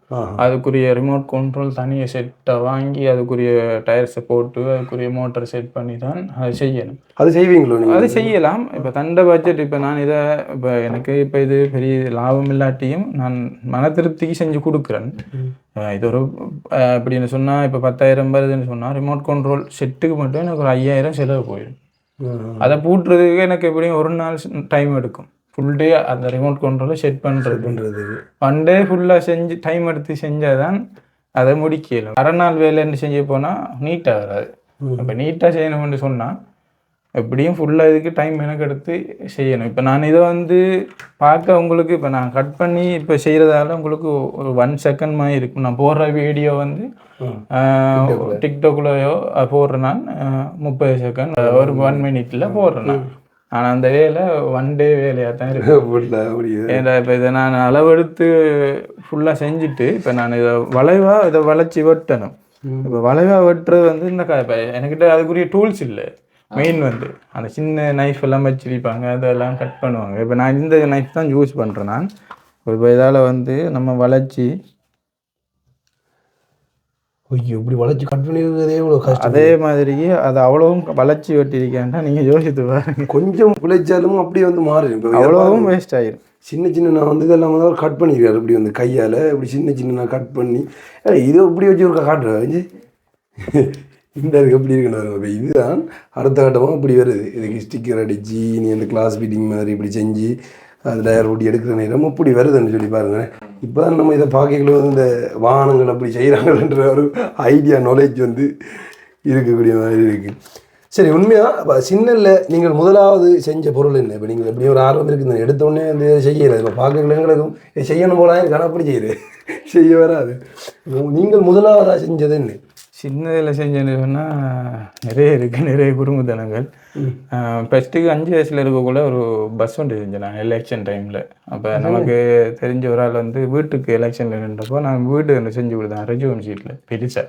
அதுக்குரிய ரிமோட் கண்ட்ரோல் தனியாக செட்டை வாங்கி அதுக்குரிய டயர்ஸை போட்டு அதுக்குரிய மோட்டரை செட் பண்ணி தான் அதை செய்யணும். அது செய்வீங்களோ? அது செய்யலாம். இப்போ தண்டை பட்ஜெட் இப்போ நான் இதை இப்போ எனக்கு இப்போ இது பெரிய லாபம் இல்லாட்டியும் நான் மன திருப்திக்கு செஞ்சு கொடுக்குறேன். இது ஒரு இப்படின்னு சொன்னால் இப்போ 10,000 வருதுன்னு சொன்னால் ரிமோட் கண்ட்ரோல் செட்டுக்கு மட்டும் எனக்கு ஒரு 5,000 செலவு போயிடும். அதை பூட்டுறதுக்கு எனக்கு எப்படியும் ஒரு நாள் டைம் எடுக்கும். ஃபுல் டே அந்த ரிமோட் கண்ட்ரோலை செட் பண்ணுறது 1 டே ஃபுல்லாக செஞ்சு டைம் எடுத்து செஞ்சால் தான் அதை முடிக்கலும். அரை நாள் வேலைன்னு செஞ்சு போனால் நீட்டாக வராது. இப்போ நீட்டாக செய்யணும்னு சொன்னால் எப்படியும் ஃபுல்லாக இதுக்கு டைம் எனக்கு எடுத்து செய்யணும். இப்போ நான் இதை வந்து பார்க்க உங்களுக்கு இப்போ நான் கட் பண்ணி இப்போ செய்கிறதால உங்களுக்கு ஒரு 1 செகண்ட் மாதிரி இருக்கும். நான் போடுற வீடியோ வந்து டிக்டாக்லையோ போடுறேன் நான் 30 செகண்ட் ஒரு 1 மினிட்ல போடுறேன் நான். ஆனால் அந்த வேலை 1 டே வேலையாக தான் இருக்கு. ஏன்னா இப்போ இதை நான் அளவெடுத்து ஃபுல்லாக செஞ்சுட்டு இப்போ நான் இதை வளைவாக இதை வளைச்சி வெட்டணும். இப்போ வளைவாக வெட்டுறது வந்து இந்த இப்போ என்கிட்ட அதுக்குரிய டூல்ஸ் இல்லை. மெயின் வந்து அந்த சின்ன நைஃப் எல்லாம் வச்சிருப்பாங்க, அதெல்லாம் கட் பண்ணுவாங்க. இப்போ நான் இந்த நைஃப் தான் யூஸ் பண்ணுறேன் நான். இப்போ இதால் வந்து நம்ம வளைச்சி ஐயோ இப்படி வளைச்சி கட் பண்ணிருக்கிறதே இவ்வளோ கஷ்டம். அதே மாதிரியே அதை அவ்வளவும் வளைச்சி வெட்டியிருக்கேன்டா நீங்கள் யோசித்து பாருங்க. கொஞ்சம் பிழைச்சாலும் அப்படியே வந்து மாறும். இப்போ அவ்வளவும் வேஸ்ட் ஆயிரும். சின்ன நான் வந்து இதெல்லாம் வந்து கட் பண்ணியிருக்காரு இப்படி வந்து கையால் இப்படி சின்ன நான் கட் பண்ணி இது இப்படி வச்சு ஒரு காட்டுறேன் இந்த அதுக்கு எப்படி இருக்குன்னு. இப்போ இதுதான் அடுத்த கட்டமாக இப்படி வருது. இதுக்கு ஸ்டிக்கர் அடித்து நீ அந்த கிளாஸ் ஃபிட்டிங் மாதிரி இப்படி செஞ்சு அது டயர் ஓட்டி எடுக்கிற நேரம் இப்படி வருதுன்னு சொல்லி பாருங்கள். இப்போ தான் நம்ம இதை பார்க்கல வந்து இந்த வாகனங்கள் அப்படி செய்கிறாங்கன்ற ஒரு ஐடியா நாலேஜ் வந்து இருக்கக்கூடிய மாதிரி இருக்குது. சரி, உண்மையாக இப்போ சின்னல்ல நீங்கள் முதலாவது செஞ்ச பொருள் என்ன? இப்போ நீங்கள் எப்படி ஒரு ஆர்வம் இருக்குது எடுத்தோடனே வந்து செய்யலை. இப்போ பார்க்கல எங்களுக்கும் செய்யணும் போல எனக்கு அப்படி செய்ய வராது. நீங்கள் முதலாவதாக செஞ்சது என்ன? சின்னதில் செஞ்சேன்னு சொன்னால் நிறைய இருக்குது, நிறைய குறும்புத்தனங்கள். ஃபஸ்ட்டுக்கு 5 வயசில் இருக்கக்குள்ள ஒரு பஸ் ஒன்று செஞ்சேன் நான் எலெக்ஷன் டைமில். அப்போ நமக்கு தெரிஞ்ச ஒரு ஆள் வந்து வீட்டுக்கு எலெக்ஷனில் நின்றப்போ நான் வீடு ஒன்று செஞ்சு கொடுத்தேன் ரெஜுவன் ஷீட்டில் பெருசாக.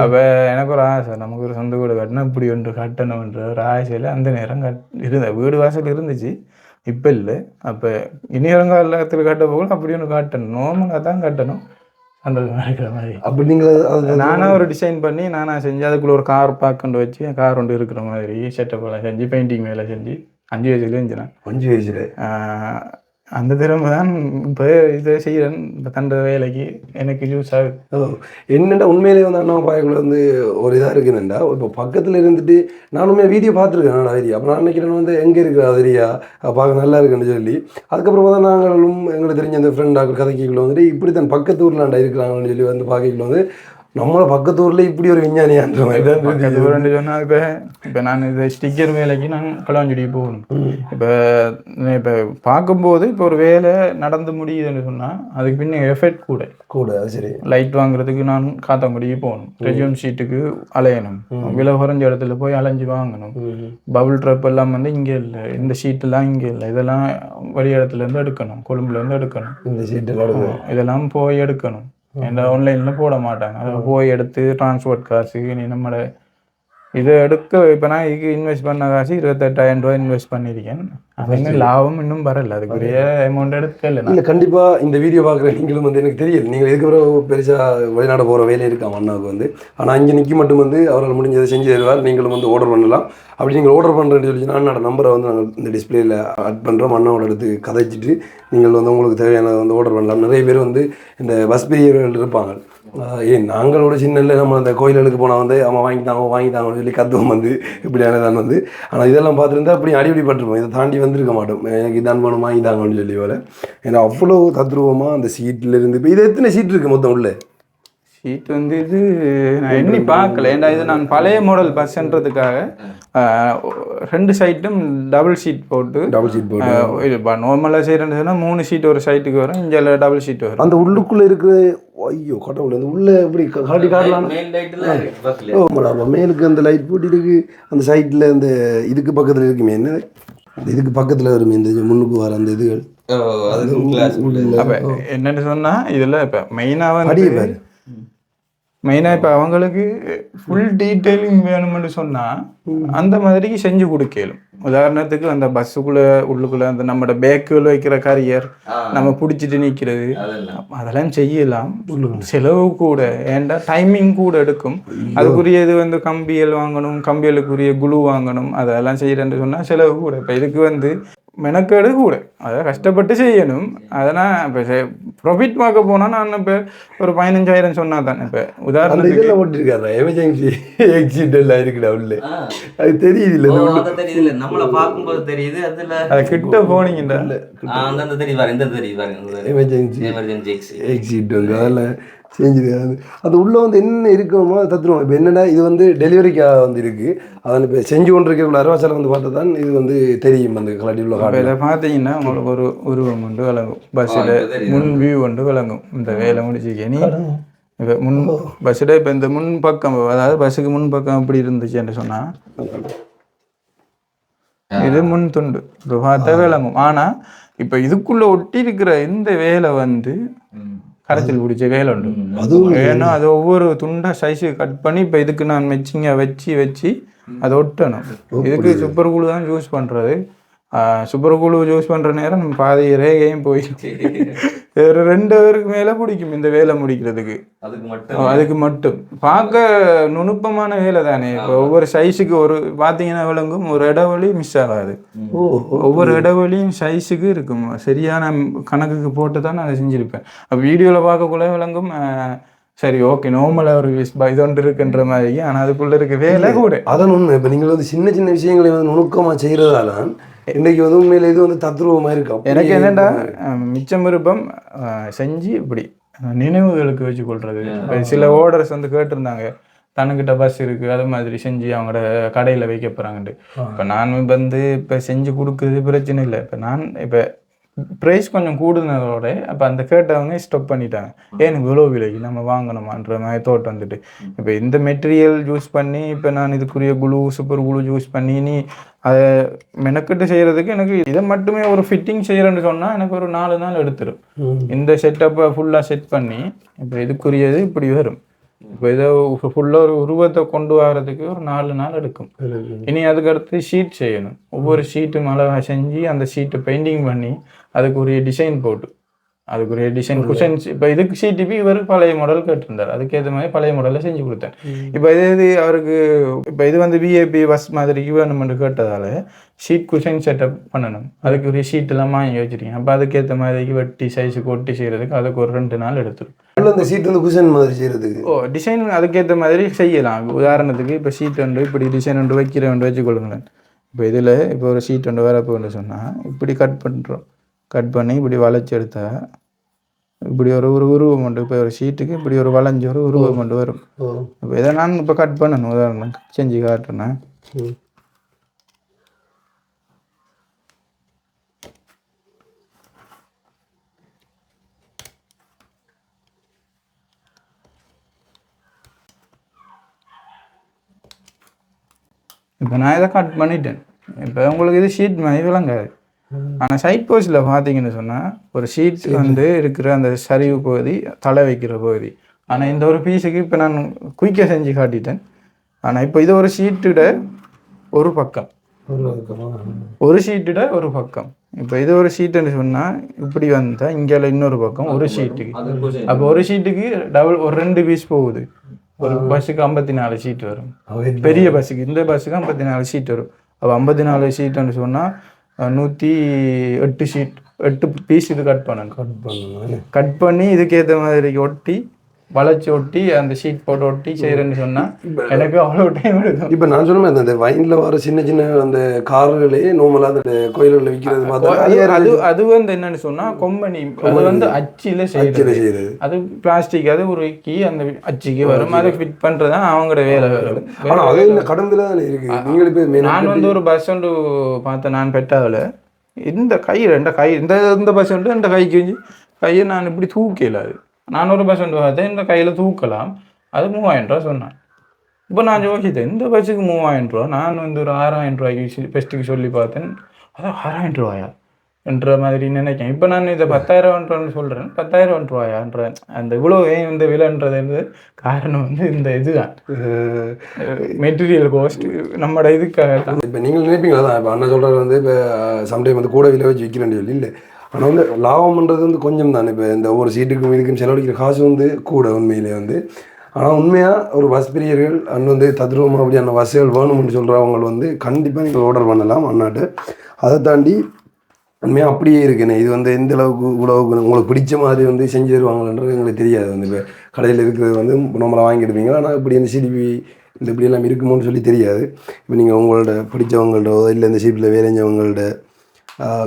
அப்போ எனக்கு ஒரு ஆசை, நமக்கு ஒரு சொந்த வீடு கட்டினா இப்படி ஒன்று கட்டணுன்ற ஒரு ஆசையில் அந்த நேரம் இருந்தேன். வீடு வாசல் இருந்துச்சு, இப்போ இல்லை. அப்போ இனி வருங்காலத்தில் கட்ட போகல அப்படி ஒன்று காட்டணும், நார்மலாக தான் கட்டணும் அந்த இருக்கிற மாதிரி. அப்படி நீங்கள் நானாக ஒரு டிசைன் பண்ணி நானாக செஞ்சு அதுக்குள்ளே ஒரு கார் பார்க் கொண்டு வச்சு கார் ஒன்று இருக்கிற மாதிரி செட்டப்பெல்லாம் செஞ்சு பெயிண்டிங் வேலை செஞ்சு 5 வயசுல செஞ்சேன். 5 வயசுல அந்த திறமை தான் இப்போ இதை செய்கிறேன். இப்போ தண்ட வேலைக்கு எனக்கு யூஸ் ஆகுது. என்னென்னா உண்மையிலே வந்து அண்ணா பாயக்குள்ள வந்து ஒரு இதாக இருக்குதுண்டா. இப்போ பக்கத்தில் இருந்துட்டு நானுமே வீடியோ பார்த்துருக்கேன் நான் ஐடியா. அப்போ நான் நினைக்கிறேன் வந்து எங்கே இருக்கிற அதிரியா பார்க்க நல்லா இருக்குன்னு சொல்லி அதுக்கப்புறமா தான் நாங்களும் எங்களுக்கு தெரிஞ்ச அந்த ஃப்ரெண்டாக்கள் கதைக்குள்ள வந்துட்டு இப்படி தான் பக்கத்து ஊர்லாண்டா இருக்கிறாங்கன்னு சொல்லி வந்து பார்க்கல வந்து நம்மளை பக்கத்து ஊரில் இப்படி ஒரு விஞ்ஞானியான்ற மாதிரி தான் சொன்னால் இப்போ நான் இந்த ஸ்டிக்கர் வேலைக்கு நான் களவாஞ்சுடிக்கு போகணும். இப்போ பார்க்கும்போது இப்போ ஒரு வேலை நடந்து முடியுதுன்னு சொன்னால் அதுக்கு பின்ன எஃபெக்ட் கூட சரி. லைட் வாங்குறதுக்கு நான் காத்தாங்குடிக்கு போகணும், ரெஜியூம் ஷீட்டுக்கு அலையணும், விலை குறைஞ்ச இடத்துல போய் அலைஞ்சு வாங்கணும். பபுள் ட்ரப் எல்லாம் வந்து இங்கே இல்லை, இந்த ஷீட்டெல்லாம் இங்கே இல்லை, இதெல்லாம் வெளி இடத்துலேருந்து எடுக்கணும், கொழும்புலேருந்து எடுக்கணும். இந்த ஷீட்டெல்லாம் இதெல்லாம் போய் எடுக்கணும். எந்த ஆன்லைனில் போட மாட்டாங்க. அதை போய் எடுத்து டிரான்ஸ்போர்ட் காசு நீ நம்மளை இதை எடுக்க இப்போ நான் இதுக்கு இன்வெஸ்ட் பண்ண காசு 28,000 ரூபா இன்வெஸ்ட் பண்ணியிருக்கேன். அது லாபம் இன்னும் வரல, அதுக்குரிய அமௌண்ட் எடுக்கல. இல்லை கண்டிப்பாக இந்த வீடியோ பார்க்குற நீங்களும் வந்து எனக்கு தெரியல நீங்கள் இதுக்கப்புறம் பெருசாக வெளிநாடு போகிற வேலை இருக்காம அண்ணாவுக்கு வந்து. ஆனால் இங்கே நிற்க மட்டும் வந்து அவரால் முடிஞ்சதை செஞ்சு தருவார். நீங்களும் வந்து ஆர்டர் பண்ணலாம். அப்படி நீங்கள் ஆர்டர் பண்ணுறேன்னு சொல்லி அண்ணாவோட நம்பரை வந்து நாங்கள் இந்த டிஸ்பிளேயில் ஆட் பண்ணுறோம். அண்ணாவோட எடுத்து கதைச்சிட்டு நீங்கள் வந்து உங்களுக்கு தேவையான வந்து ஆர்டர் பண்ணலாம். நிறைய பேர் வந்து இந்த பஸ் பிரியர்கள் இருப்பாங்க. நாங்களோட சின்னல நம்ம அந்த கோயிலுக்கு போனால் வந்து அவன் வாங்கிட்டாங்கன்னு சொல்லி கத்துவோம் வந்து இப்படியானதான் வந்து. ஆனால் இதெல்லாம் பார்த்துருந்தா அப்படி அடிப்படி பட்டிருப்போம். இதை தாண்டி வந்திருக்க மாட்டோம். எனக்கு இதான் பணம் வாங்கிட்டாங்கன்னு சொல்லி போல. ஏன்னா அவ்வளோ தத்ரூபமாக அந்த சீட்டில் இருந்து. இப்போ இது எத்தனை சீட் இருக்குது மொத்தம் உள்ள? சீட் வந்து இது நான் எண்ணி பார்க்கல. ஏன்டா இது நான் பழைய மாடல் பஸ்ன்றதுக்காக 2 சைட்டும் டபுள் ஷீட் போட்டு நார்மலாக செய்கிறேன்னு சொன்னால் 3 ஷீட் ஒரு சைட்டுக்கு வரும், இங்கே டபுள் ஷீட் வரும். அந்த உள்ளுக்குள்ளே இருக்கிற ஐயோ கடவுள் அந்த உள்ள இப்படி காட்டலாம். மேலுக்கு அந்த லைட் போட்டு இருக்கு. அந்த சைட்டில் அந்த இதுக்கு பக்கத்தில் இருக்குமே என்ன இதுக்கு பக்கத்தில் வருமே இந்த முன்னுக்கு வர அந்த இதுகள். அப்போ என்னென்னு சொன்னால் இதில் இப்போ மெயினாக இப்போ அவங்களுக்கு ஃபுல் டீட்டெயிலிங் வேணும்னு சொன்னால் அந்த மாதிரிக்கு செஞ்சு கொடுக்கலும். உதாரணத்துக்கு அந்த பஸ்ஸுக்குள்ளே உள்ளுக்குள்ளே அந்த நம்மளோட பேக்குகள் வைக்கிற கரியர் நம்ம பிடிச்சிட்டு நிற்கிறது அதெல்லாம் செய்யலாம். செலவு கூட, ஏன்டா டைமிங் கூட எடுக்கும். அதுக்குரிய இது வந்து கம்பியல் வாங்கணும், கம்பியலுக்குரிய குளு வாங்கணும், அதெல்லாம் செய்கிறேன்னு சொன்னால் செலவு கூட. இப்போ இதுக்கு வந்து மெனக்கேடு கூட, அதை கஷ்டப்பட்டு செய்யணும். அதனால் இப்போ ப்ராஃபிட் பார்க்க போனால் நான் இப்போ ஒரு 15,000 சொன்னால் தானே. இப்போ உதாரணத்துக்கு ஓட்டிருக்காரு எமர்ஜென்சி எக்ஸிட் எல்லாம் இருக்குடா உள்ள. அது தெரியுது இல்லை, நம்மளை பார்க்கும்போது தெரியுது. அதில் அதை கிட்ட போனீங்கன்றா அந்த தெரியுவாரு, இந்த தெரியுவாரு எமர்ஜென்சி எக்ஸிட் வந்து அதில் செஞ்சுது அது உள்ளே வந்து என்ன இருக்கணுமோ தத்துருவோம். இப்போ என்னென்னா இது வந்து டெலிவரிக்காக வந்து இருக்குது. அதில் இப்போ செஞ்சு கொண்டு இருக்கிற அருவாச்சலம் வந்து பார்த்தா தான் இது வந்து தெரியும் அந்த கலடி உள்ள காட்டு. இதை பார்த்தீங்கன்னா உங்களுக்கு ஒரு உருவம் ஒன்று விளங்கும், பஸ்ஸில் முன் வியூ ஒன்று விளங்கும். இந்த வேலை முடிச்சுக்க நீ இப்போ முன் பஸ்ஸில் இப்போ இந்த முன் பக்கம், அதாவது பஸ்ஸுக்கு முன் பக்கம் எப்படி இருந்துச்சுன்னு சொன்னால் இது முன் துண்டு இப்போ பார்த்தா விளங்கும். ஆனால் இப்போ இதுக்குள்ளே ஒட்டி இருக்கிற இந்த வேலை வந்து கரைச்சல் பிடிச்ச வேலை உண்டு. ஏன்னா அது ஒவ்வொரு துண்டா சைஸு கட் பண்ணி இப்போ இதுக்கு நான் மெச்சிங்க வச்சு அதை ஒட்டணும். இதுக்கு சூப்பர் கூலு தான் யூஸ் பண்ணுறது. சூப்பர் கூலு யூஸ் பண்ணுற நேரம் நம்ம பாதி ரேகையும் போயிடுச்சு. ஒரு 2 பேருக்கு மேலே பிடிக்கும் இந்த வேலை முடிக்கிறதுக்கு. அதுக்கு மட்டும் பார்க்க நுணுப்பமான வேலை தானே. இப்போ ஒவ்வொரு சைஸுக்கு ஒரு பார்த்தீங்கன்னா விளங்கும், ஒரு இடைவெளி மிஸ் ஆகாது. ஒவ்வொரு இடைவெளியும் சைஸுக்கு இருக்கும். சரியான கணக்குக்கு போட்டு தான் நான் அதை செஞ்சுருப்பேன். அப்போ வீடியோவில் பார்க்கக்குள்ள விளங்கும் சரி ஓகே நார்மலாக ஒரு இது ஒன்று இருக்குன்ற மாதிரி. ஆனால் அதுக்குள்ளே இருக்க வேலை கூட அதான் உண்மை. இப்போ நீங்கள் வந்து சின்ன சின்ன விஷயங்களை வந்து நுணுக்கமாக செய்கிறதால இன்றைக்கி வந்து உண்மையில் இது வந்து தத்ரூபமாக இருக்கும். எனக்கு என்னென்னா மிச்சம் விருப்பம் செஞ்சு இப்படி நினைவுகளுக்கு வச்சு கொள்வது. சில ஓர்டர்ஸ் வந்து கேட்டிருந்தாங்க, தனக்கிட்ட பஸ் இருக்குது அது மாதிரி செஞ்சு அவங்களோட கடையில் வைக்க போகிறாங்கன்ட்டு. இப்போ நான் வந்து இப்போ செஞ்சு கொடுக்குறது பிரச்சனை இல்லை. இப்போ நான் இப்போ ப்ரைஸ் கொஞ்சம் கூடுனதோட அப்போ அந்த கேட்டவங்க ஸ்டாப் பண்ணிட்டாங்க. ஏன் இவ்வளோ விலைக்கு நம்ம வாங்கணுமான்ற மாதிரி தோட்டம் வந்துட்டு. இப்போ இந்த மெட்டீரியல் யூஸ் பண்ணி இப்போ நான் இதுக்குரிய குளு சூப்பர் குளு யூஸ் பண்ணி நீ அதை மெனக்கிட்டு செய்கிறதுக்கு எனக்கு இதை மட்டுமே ஒரு ஃபிட்டிங் செய்கிறேன்னு சொன்னால் எனக்கு ஒரு 4 நாள் எடுத்துடும். இந்த செட்டப்பை ஃபுல்லாக செட் பண்ணி இப்போ இதுக்குரியது இப்படி வரும். இப்போ இதை ஃபுல்லாக ஒரு உருவத்தை கொண்டு வர்றதுக்கு ஒரு 4 நாள் எடுக்கும். இனி அதுக்கடுத்து ஷீட் செய்யணும். ஒவ்வொரு ஷீட்டும் அழகாக செஞ்சு அந்த ஷீட்டை பெயிண்டிங் பண்ணி அதுக்குரிய டிசைன் போட்டு அதுக்குரிய டிசைன் குஷன்ஸ். இப்போ இதுக்கு ஷீட்டுக்கு இவர் பழைய மாடல் கேட்டிருந்தார், அதுக்கேற்ற மாதிரி பழைய மாடலில் செஞ்சு கொடுத்தேன். இப்போ இது அவருக்கு இப்போ இது வந்து விஐபி பஸ் மாதிரி வேணுமென்று கேட்டதால் ஷீட் குஷன் செட்டப் பண்ணணும். அதுக்குரிய ஷீட்டெல்லாம் வாங்கி வச்சுருக்கேன். அப்போ அதுக்கேற்ற மாதிரி வெட்டி சைஸுக்கு ஒட்டி செய்கிறதுக்கு அதுக்கு ஒரு 2 நாள் எடுத்துரும். அந்த ஷீட் வந்து குஷன் மாதிரி செய்கிறதுக்கு டிசைன் அதுக்கேற்ற மாதிரி செய்யலாம். உதாரணத்துக்கு இப்போ ஷீட் ஒன்று இப்படி டிசைன் ஒன்று வைக்கிறேன் வச்சுக்கொள்ளுங்களேன். இப்போ இதில் இப்போ ஒரு ஷீட் ஒன்று வரப்போன்னு சொன்னால் இப்படி கட் பண்ணுறோம். கட் பண்ணி இப்படி வளைச்சி எடுத்தா இப்படி ஒரு உருவம் உண்டு. இப்போ ஒரு ஷீட்டுக்கு இப்படி ஒரு வளைஞ்ச ஒரு உருவம் கொண்டு வரும். இப்போ இதை நான் இப்போ கட் பண்ணணும், உதாரணம் செஞ்சு காட்டுறேன். இப்போ நான் இதை கட் பண்ணிட்டேன். இப்போ உங்களுக்கு இது ஷீட் மாதிரி விளங்காது. ஆனால் சைட் போஸ்டில் பார்த்தீங்கன்னு சொன்னால் ஒரு ஷீட் வந்து இருக்கிற அந்த சரிவு பகுதி தலை வைக்கிற பகுதி. ஆனால் இந்த ஒரு பீஸுக்கு இப்போ நான் குயிக்காக செஞ்சு காட்டிட்டேன். ஆனால் இப்போ இது ஒரு ஷீட்டோட ஒரு பக்கம், ஒரு ஷீட்டோட ஒரு பக்கம். இப்போ இது ஒரு ஷீட்டுன்னு சொன்னால் இப்படி வந்தால் இங்கே இன்னொரு பக்கம் ஒரு ஷீட்டுக்கு. அப்போ ஒரு ஷீட்டுக்கு ஒரு 2 பீஸ் போகுது. ஒரு பஸ்ஸுக்கு 54 ஷீட் வரும். பெரிய பஸ்ஸுக்கு இந்த பஸ்ஸுக்கு 54 ஷீட் வரும். அப்போ 54 ஷீட்டுன்னு சொன்னால் 108 ஷீட் 8 பீஸ் இது கட் பண்ணணும். கட் பண்ணி இதுக்கேற்ற மாதிரி ஒட்டி வளைச்சி ஒட்டி அந்த ஷீட் போட்டு ஒட்டி செய்கிறேன்னு சொன்னால் எனக்கு அவ்வளோ டைம் எடுக்கும். இப்போ நான் சொன்ன அந்த வைனில் வர சின்ன சின்ன அந்த கார்களே நார்மலாக அந்த கோயில்களில் விற்கிறது பார்த்தா அது வந்து என்னன்னு சொன்னால் கொம்பனி அது வந்து அச்சியில் செய்கிறது. அது பிளாஸ்டிக் அது உருக்கி அந்த அச்சிக்கு வரும். அதை ஃபிட் பண்ணுறது தான் அவங்களோட வேலை வரும். ஆனால் அது இந்த கடம்பில் தான் இருக்குது. நீங்கள் இப்போ நான் வந்து ஒரு பஸ் ஒன்று பார்த்தேன் நான் பெட்டாவில். இந்த கை இந்த பஸ் ஒன்று இந்த கைக்கு வச்சு கையை நான் இப்படி தூக்கல. அது 400% பார்த்தேன். இந்த கையில் தூக்கலாம். அது 3000 ரூபா சொன்னான். இப்போ நான் யோசித்தேன் இந்த பஸ்ஸுக்கு 3000 ரூபா. நான் வந்து ஒரு 6000 ரூபாய்க்கு பெஸ்ட்டுக்கு சொல்லி பார்த்தேன். அதான் 6000 ரூபாயா என்ற மாதிரி நினைக்கிறேன். இப்போ நான் இதை 10,000 சொல்கிறேன். 10,000 ரூபாயான்ற அந்த இவ்வளோ ஏன் இந்த விலைன்றது காரணம் வந்து இந்த இதுதான் மெட்டீரியல் காஸ்ட் நம்மளோட இதுக்காக தான். இப்போ நீங்கள் நினைப்பீங்களா தான் இப்போ அண்ணன் சொல்கிறது வந்து இப்போ சம்டைம் வந்து கூட விலை வச்சு விற்கிறேன் சொல்லி இல்லை. ஆனால் வந்து லாபம்ன்றது வந்து கொஞ்சம் தானே. இப்போ இந்த ஒவ்வொரு சீட்டுக்கும் இதுக்கும் செலவழிக்கிற காசு வந்து கூட உண்மையிலே வந்து. ஆனால் உண்மையாக ஒரு பஸ் பிரியர்கள் வந்து தத்ரூபமாக அப்படியான பஸ்ஸுகள் வேணும்னு சொல்கிறவங்க வந்து கண்டிப்பாக நீங்கள் ஆர்டர் பண்ணலாம் அண்ணாட்டு. அதை தாண்டி உண்மையாக அப்படியே இருக்குண்ணே. இது வந்து எந்த அளவுக்கு இவ்வளவுக்கு உங்களுக்கு பிடிச்ச மாதிரி வந்து செஞ்சு தருவாங்கன்றது எங்களுக்கு தெரியாது. வந்து இப்போ கடையில் இருக்கிறது வந்து நம்மளை வாங்கிடுவீங்க. ஆனால் இப்படி இந்த சிடிபி இந்த இப்படியெல்லாம் இருக்குமோன்னு சொல்லி தெரியாது. இப்போ நீங்கள் உங்களோட பிடிச்சவங்கள்டோ இல்லை இந்த சீட்டில் வேலைஞ்சவங்கள்ட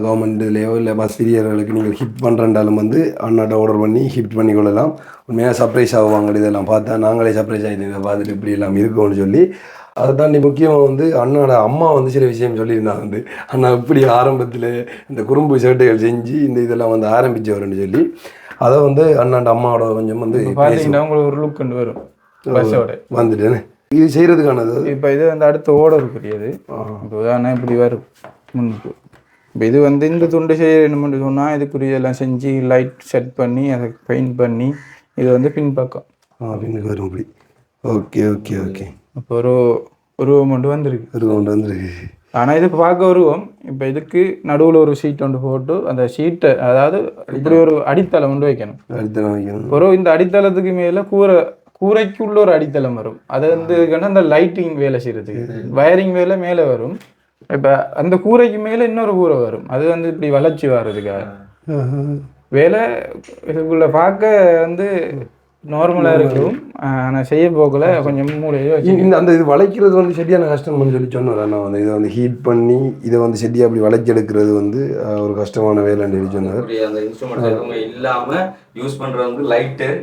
கவர்மெண்ட்லேயோ இல்லை பஸ் பிரியர்களுக்கு நீங்கள் ஹிட் பண்ணுறண்டாலும் வந்து அண்ணாட்ட ஆர்டர் பண்ணி ஹிட் பண்ணி கொள்ளலாம். உண்மையாக சர்ப்ரைஸ் ஆகுவாங்க. இதெல்லாம் பார்த்தா நாங்களே சர்ப்ரைஸ் ஆகிட்டு இதை பார்த்துட்டு இப்படி எல்லாம் இருக்கும்னு சொல்லி. அதை தாண்டி முக்கியமாக வந்து அண்ணாட அம்மா வந்து சில விஷயம் சொல்லியிருந்தாங்க. வந்து அண்ணா இப்படி ஆரம்பத்தில் இந்த குறும்பு சேட்டைகள் செஞ்சு இந்த இதெல்லாம் வந்து ஆரம்பித்தவர்னு சொல்லி அதை வந்து அண்ணாண்ட அம்மாவோட கொஞ்சம் வந்து பார்த்தீங்கன்னா உங்களுக்கு ஒரு லுக் கொண்டு வரும் பஸ்ஸோட வந்துட்டேன்னு இது செய்கிறதுக்கானது. இப்போ இது வந்து அடுத்த ஓடருக்குரியது. இப்போ உதாரணம் இப்படி வரும் முன்னுக்கு. இப்போ இது வந்து இந்த துண்டு செய்யணும்னு சொன்னால் இதுக்குரிய எல்லாம் செஞ்சு லைட் செட் பண்ணி அதை பெயிண்ட் பண்ணி இது வந்து பின்பக்கம் பின்னுக்கு வரும் இப்படி. Okay okay okay. இப்போ ஒரு உருவம் ஒன்று வந்திருக்கு. உருவம் ஒன்று வந்துருக்கு. ஆனால் இது பார்க்க உருவம். இப்போ இதுக்கு நடுவில் ஒரு ஷீட் ஒன்று போட்டு அந்த ஷீட்டை அதாவது இப்படி ஒரு அடித்தளம் ஒன்று வைக்கணும். அடித்தளம் வைக்கணும். ஒரு இந்த அடித்தளத்துக்கு மேலே கூரைக்குள்ள ஒரு அடித்தளம் வரும். அது வந்து அந்த லைட்டிங் வேலை செய்யறதுக்கு வயரிங் வேலை மேலே வரும். இப்போ அந்த கூரைக்கு மேலே இன்னொரு கூரை வரும். அது வந்து இப்படி வளர்ச்சி வர்றதுக்காக வேலை இதுக்குள்ள பார்க்க வந்து நார்மலாக இருக்கும். ஆனால் செய்ய போகல கொஞ்சம் மூளையோ இந்த அந்த இது வளைக்கிறது வந்து சரியான கஷ்டம்னு சொல்லி சொன்னேன். நான் வந்து இதை வந்து ஹீட் பண்ணி இதை வந்து செடியாக அப்படி வளைச்சி எடுக்கிறது வந்து ஒரு கஷ்டமான வேலைன்னு சொல்லி சொன்னார். அந்த இன்ஸ்ட்ருமெண்ட் எதுவுமே இல்லாம யூஸ் பண்றது வந்து லைட்டர்.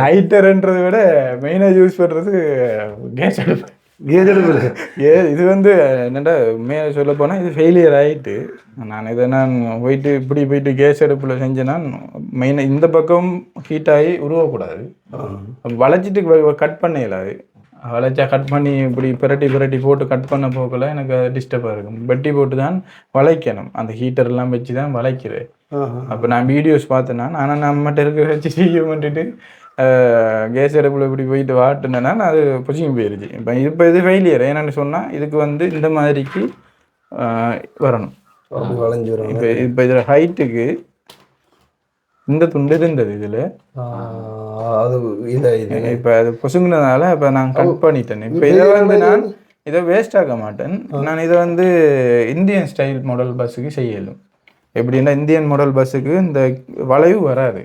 லைட்டர்ன்றதை விட மெயினாக யூஸ் பண்ணுறது கேஸ் அடுப்பு. இது வந்து என்னடா உண்மையாக சொல்ல போனால் இது ஃபெயிலியர் ஆகிட்டு நான் போயிட்டு இப்படி போயிட்டு கேஸ் அடுப்பில் செஞ்சேன்னா மெயினாக இந்த பக்கம் ஹீட் ஆகி உருவக்கூடாது. வளைச்சிட்டு கட் பண்ண இயலாது. வளைச்சா கட் பண்ணி இப்படி பிரட்டி போட்டு கட் பண்ண போகல எனக்கு டிஸ்டர்பாக இருக்கும். வெட்டி போட்டு தான் வளைக்கணும். அந்த ஹீட்டர்லாம் வச்சு தான் வளைக்கிறேன். அப்போ நான் வீடியோஸ் பார்த்தேன்னா ஆனால் நம்மகிட்ட இருக்கிற வச்சு செய்ய மாட்டுட்டு கேஸ் அடுப்பில் இப்படி போயிட்டு வாட்டுனேன்னா அது பொசிங்க போயிடுச்சு. இப்போ இது ஃபெயிலியர் என்னென்னு சொன்னால் இதுக்கு வந்து இந்த மாதிரிக்கு வரணும். இப்போ இதில் ஹைட்டுக்கு இந்த துண்டு இருந்தது இதில். இப்போ அது பொசுங்கினதுனால இப்போ நான் கட் பண்ணிட்டேன். இப்போ இதை வந்து நான் இதை வேஸ்ட் ஆக்க மாட்டேன். நான் இதை வந்து இந்தியன் ஸ்டைல் மாடல் பஸ்ஸுக்கு செய்யலும். எப்படின்னா இந்தியன் மாடல் பஸ்ஸுக்கு இந்த வளைவு வராது.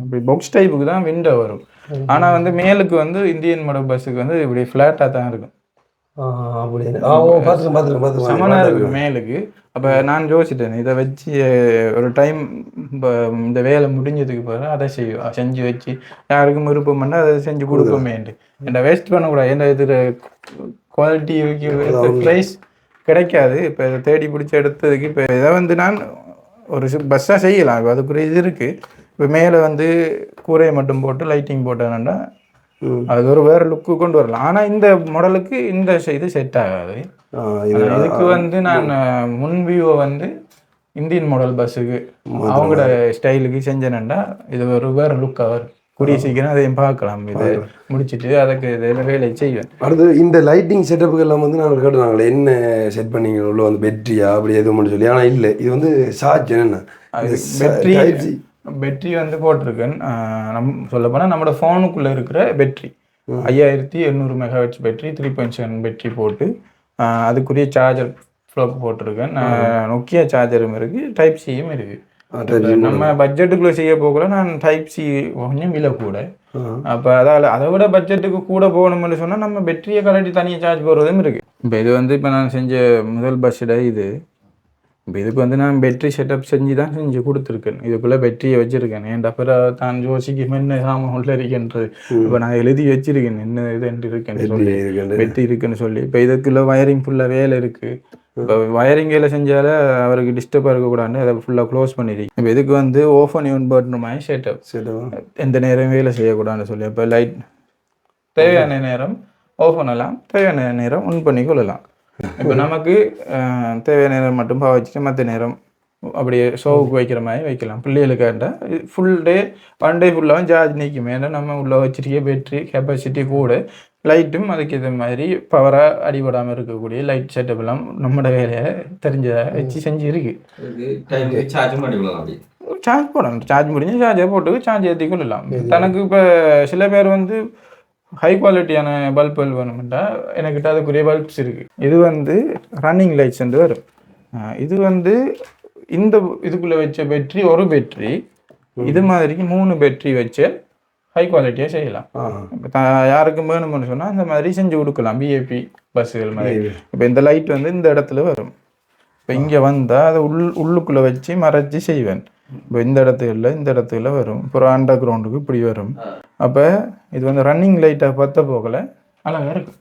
இப்படி பாக்ஸ் டைப்புக்கு தான் விண்டோ வரும். ஆனால் வந்து மேலுக்கு வந்து இந்தியன் மாடல் பஸ்ஸுக்கு வந்து இப்படி ஃப்ளாட்டாக தான் இருக்கும். சமனாக இருக்கும் மேலுக்கு. அப்போ நான் யோசிச்சிட்டேன் இதை வச்சு ஒரு டைம் இந்த வேலை முடிஞ்சதுக்கு பிறகு அதை செஞ்சு வச்சு யாருக்கும் விருப்பம் பண்ணால் அதை செஞ்சு கொடுப்போமேன்ட்டு. என்ன வேஸ்ட் பண்ணக்கூடாது. என்ன இது குவாலிட்டி ப்ரைஸ் கிடைக்காது. இப்போ இதை தேடி பிடிச்சி எடுத்ததுக்கு இப்போ இதை வந்து நான் ஒரு பஸ்ஸாக செய்யலாம். இப்போ அதுக்குரிய இது இருக்குது. இப்போ மேலே வந்து கூரையை மட்டும் போட்டு லைட்டிங் போட்டேன்னா அது ஒரு வேறு லுக்கு கொண்டு வரலாம். ஆனால் இந்த மாடலுக்கு இந்த இது செட் ஆகாது. இதுக்கு வந்து நான் முன்வியூவை வந்து இந்தியன் மாடல் பஸ்ஸுக்கு அவங்களோட ஸ்டைலுக்கு செஞ்சேன்னா இது ஒரு வேறு லுக்காக வரும். கூடிய சீக்கிரம் அதையும் பார்க்கலாம். இதை முடிச்சுட்டு அதுக்கு இதில் வேலை செய்வேன். அடுத்து இந்த லைட்டிங் செட்டப்புகள்லாம் வந்து நாங்கள் கேட்டுனாங்களே என்ன செட் பண்ணிங்க உள்ள வந்து பேட்டரியா அப்படி எதுவும் சொல்லி. ஆனால் இல்லை இது வந்து சார்ஜ் என்னென்ன பேட்டரி வந்து போட்டிருக்கேன். சொல்ல போனால் நம்மளோட ஃபோனுக்குள்ளே இருக்கிற பேட்டரி 5800 மெகாவாட்ஸ் பேட்டரி 3.7 பேட்டரி போட்டு அதுக்குரிய சார்ஜர் ஃப்ளோக் போட்டிருக்கேன். நோக்கியா சார்ஜரும் இருக்குது, டைப் சியும் இருக்குது. நம்ம பட்ஜெட்டுக்குள்ளே செய்ய போகல நான் டைப் சி கொஞ்சம் விலை கூட. அப்போ அதை விட பட்ஜெட்டுக்கு கூட போகணும்னு சொன்னால் நம்ம பேட்டரியை கலட்டி தனியாக சார்ஜ் போடுறதும் இருக்குது. இப்போ இது வந்து இப்போ நான் செஞ்ச முதல் பஸ்ஸில் இது. இப்போ இதுக்கு வந்து நான் பேட்டரி செட்டப் செஞ்சு கொடுத்துருக்கேன். இதுக்குள்ளே பேட்டரியை வச்சுருக்கேன். என் அப்புறம் தான் யோசிக்க என்ன சாமான் உள்ள இருக்கேன்றது இப்போ நான் எழுதி வச்சிருக்கேன் என்ன இது இருக்குன்னு சொல்லி பேட்டரி இருக்குன்னு சொல்லி. இப்போ இதுக்குள்ளே வயரிங் ஃபுல்லாக வேலை இருக்குது. இப்போ வயரிங் வேலை செஞ்சால அவருக்கு டிஸ்டர்பாக இருக்கக்கூடாதுன்னு அதை ஃபுல்லாக க்ளோஸ் பண்ணிடுறேன். இப்போ இதுக்கு வந்து ஓஃபன் யூன் பட்டன் மாதிரி செட்டப் எந்த நேரம் வேலை செய்யக்கூடாதுன்னு சொல்லி. இப்போ லைட் தேவையான நேரம் ஆஃப் பண்ணலாம், தேவையான நேரம் ஆன் பண்ணி கொள்ளலாம். இப்போ நமக்கு தேவையான நேரம் மட்டும் வச்சுட்டு மற்ற நேரம் அப்படியே ஷோவுக்கு வைக்கிற மாதிரி வைக்கலாம். பிள்ளைகளுக்காண்டா ஃபுல் டே 1 டே ஃபுல்லாகவும் சார்ஜ் நிற்கும். ஏன்னா நம்ம உள்ள வச்சிருக்க பேட்டரி கெப்பாசிட்டி கூட லைட்டும் அதுக்கு இது மாதிரி பவராக அடிபடாமல் இருக்கக்கூடிய லைட் செட்டப் எல்லாம் நம்மளோட வேலையை தெரிஞ்சதை வச்சு செஞ்சு இருக்கு. சார்ஜ் போடணும். சார்ஜ் முடிஞ்சு சார்ஜை போட்டு சார்ஜ் ஏற்றி கொள்ளலாம். தனக்கு இப்போ சில பேர் வந்து ஹை குவாலிட்டியான பல்புகள் வேணும்ட்டா எனக்கிட்ட அதுக்குரிய பல்ப்ஸ் இருக்குது. இது வந்து ரன்னிங் லைட்ஸ் வந்து வரும். இது வந்து இந்த இதுக்குள்ளே வச்ச பேட்டரி ஒரு பேட்டரி இது மாதிரிக்கு 3 பேட்டரி வச்சு ஹை குவாலிட்டியாக செய்யலாம். இப்போ யாருக்கும் வேணும்னு சொன்னால் அந்த மாதிரி செஞ்சு கொடுக்கலாம். பிஏபி பஸ்ஸுகள் மாதிரி. இப்போ இந்த லைட் வந்து இந்த இடத்துல வரும். இப்போ இங்கே வந்தால் அதை உள்ளுக்குள்ளே வச்சு மறைச்சி செய்வேன். இப்போ இந்த இடத்துல வரும், அப்புறம் அண்டர் கிரவுண்டுக்கு இப்படி வரும். அப்போ இது வந்து ரன்னிங் லைட்டாக பற்ற போகல அழகாக இருக்கும்.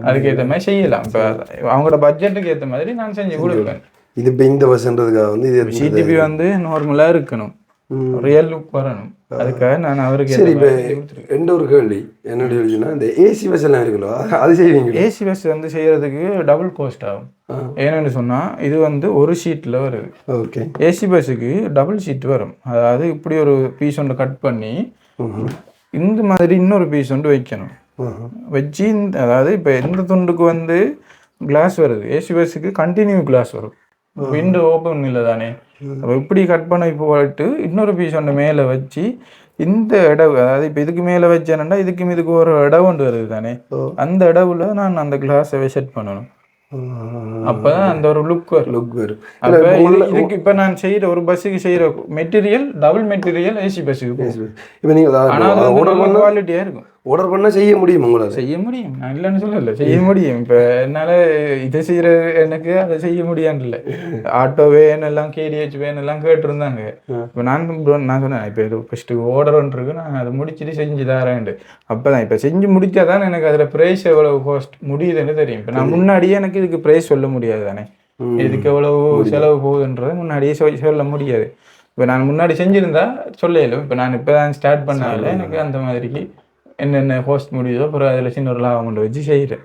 அதுக்கேற்ற மாதிரி செய்யலாம். இப்போ அவங்களோட பட்ஜெட்டுக்கு ஏற்ற மாதிரி நான் செஞ்சு கொடுப்பேன். இது இப்போ இந்த பஸ்ன்றதுக்காக வந்து இது சிடிபி வந்து நார்மலாக இருக்கணும், ரியல் லுக் வரணும். அதுக்காக நான் அவருக்கு சரி. இப்போ எந்த ஒரு கேள்வி என்னோட கேள்வினா, இந்த ஏசி பஸ் எல்லாம் இருக்குல்ல, அது செய்வீங்க? ஏசி பஸ் வந்து செய்யறதுக்கு டபுள் காஸ்ட் ஆகும். ஏன்னு சொன்னால் இது வந்து ஒரு ஷீட்டில் வருது. ஓகே. ஏசி பஸ்ஸுக்கு டபுள் ஷீட் வரும். அதாவது இப்படி ஒரு பீஸ் ஒன்று கட் பண்ணி இந்த மாதிரி இன்னொரு பீஸ் ஒன்று வைக்கணும். வச்சு அதாவது இப்போ எந்த துண்டுக்கு வந்து கிளாஸ் வருது, ஏசி பஸ்ஸுக்கு கண்டினியூ கிளாஸ் வரும். விண்டோ ஓப்பன் இல்லை தானே, அப்போ இப்படி கட் பண்ணி போட்டு இன்னொரு பீஸ் ஒன்று மேலே வச்சு இந்த இடவு, அதாவது இப்போ இதுக்கு மேலே வச்சேன்னா இதுக்கு ஒரு இடம் ஒன்று வருது தானே, அந்த இடவுல நான் அந்த கிளாஸை செட் பண்ணணும். அப்பதான் அந்த ஒரு லுக் வரும். இதுக்கு இப்போ நான் செய்கிற ஒரு பஸ்ஸுக்கு செய்கிற மெட்டீரியல் டபுள் மெட்டீரியல் ஏசி பஸ்ஸுக்கு. இப்போ நீங்கள் குவாலிட்டியாக இருக்கும். ஆர்டர் பண்ணால் செய்ய முடியும், உங்களால் செய்ய முடியும். நான் இல்லைன்னு சொல்லலை, செய்ய முடியும். இப்போ என்னால் இதை செய்கிற எனக்கு அதை செய்ய முடியான்னு இல்லை. ஆட்டோ வேன் எல்லாம் கேடிஹெச் வேன் எல்லாம் கேட்டுருந்தாங்க. இப்போ நான் சொன்னேன், இப்போ இது ஃபஸ்ட்டு ஆர்டர்ன்றிருக்கு, நான் அதை முடிச்சுட்டு செஞ்சு தரேன்ட்டு. அப்போ தான் இப்போ செஞ்சு முடித்தா தான் எனக்கு அதில் ப்ரைஸ் எவ்வளவு காஸ்ட் முடியுதுன்னு தெரியும். இப்போ நான் முன்னாடியே எனக்கு இதுக்கு ப்ரைஸ் சொல்ல முடியாது தானே, இதுக்கு எவ்வளவு செலவு போகுதுன்றது முன்னாடியே சொல்ல முடியாது. இப்போ நான் முன்னாடி செஞ்சுருந்தா சொல்லல. இப்போ நான் இப்போ தான் ஸ்டார்ட் பண்ணால எனக்கு அந்த மாதிரிக்கு என்னென்ன ஹோஸ்ட் முடியுதோ அப்புறம் அதில் சின்ன ஒரு லாபம் கொண்டு வச்சு செய்கிறேன்.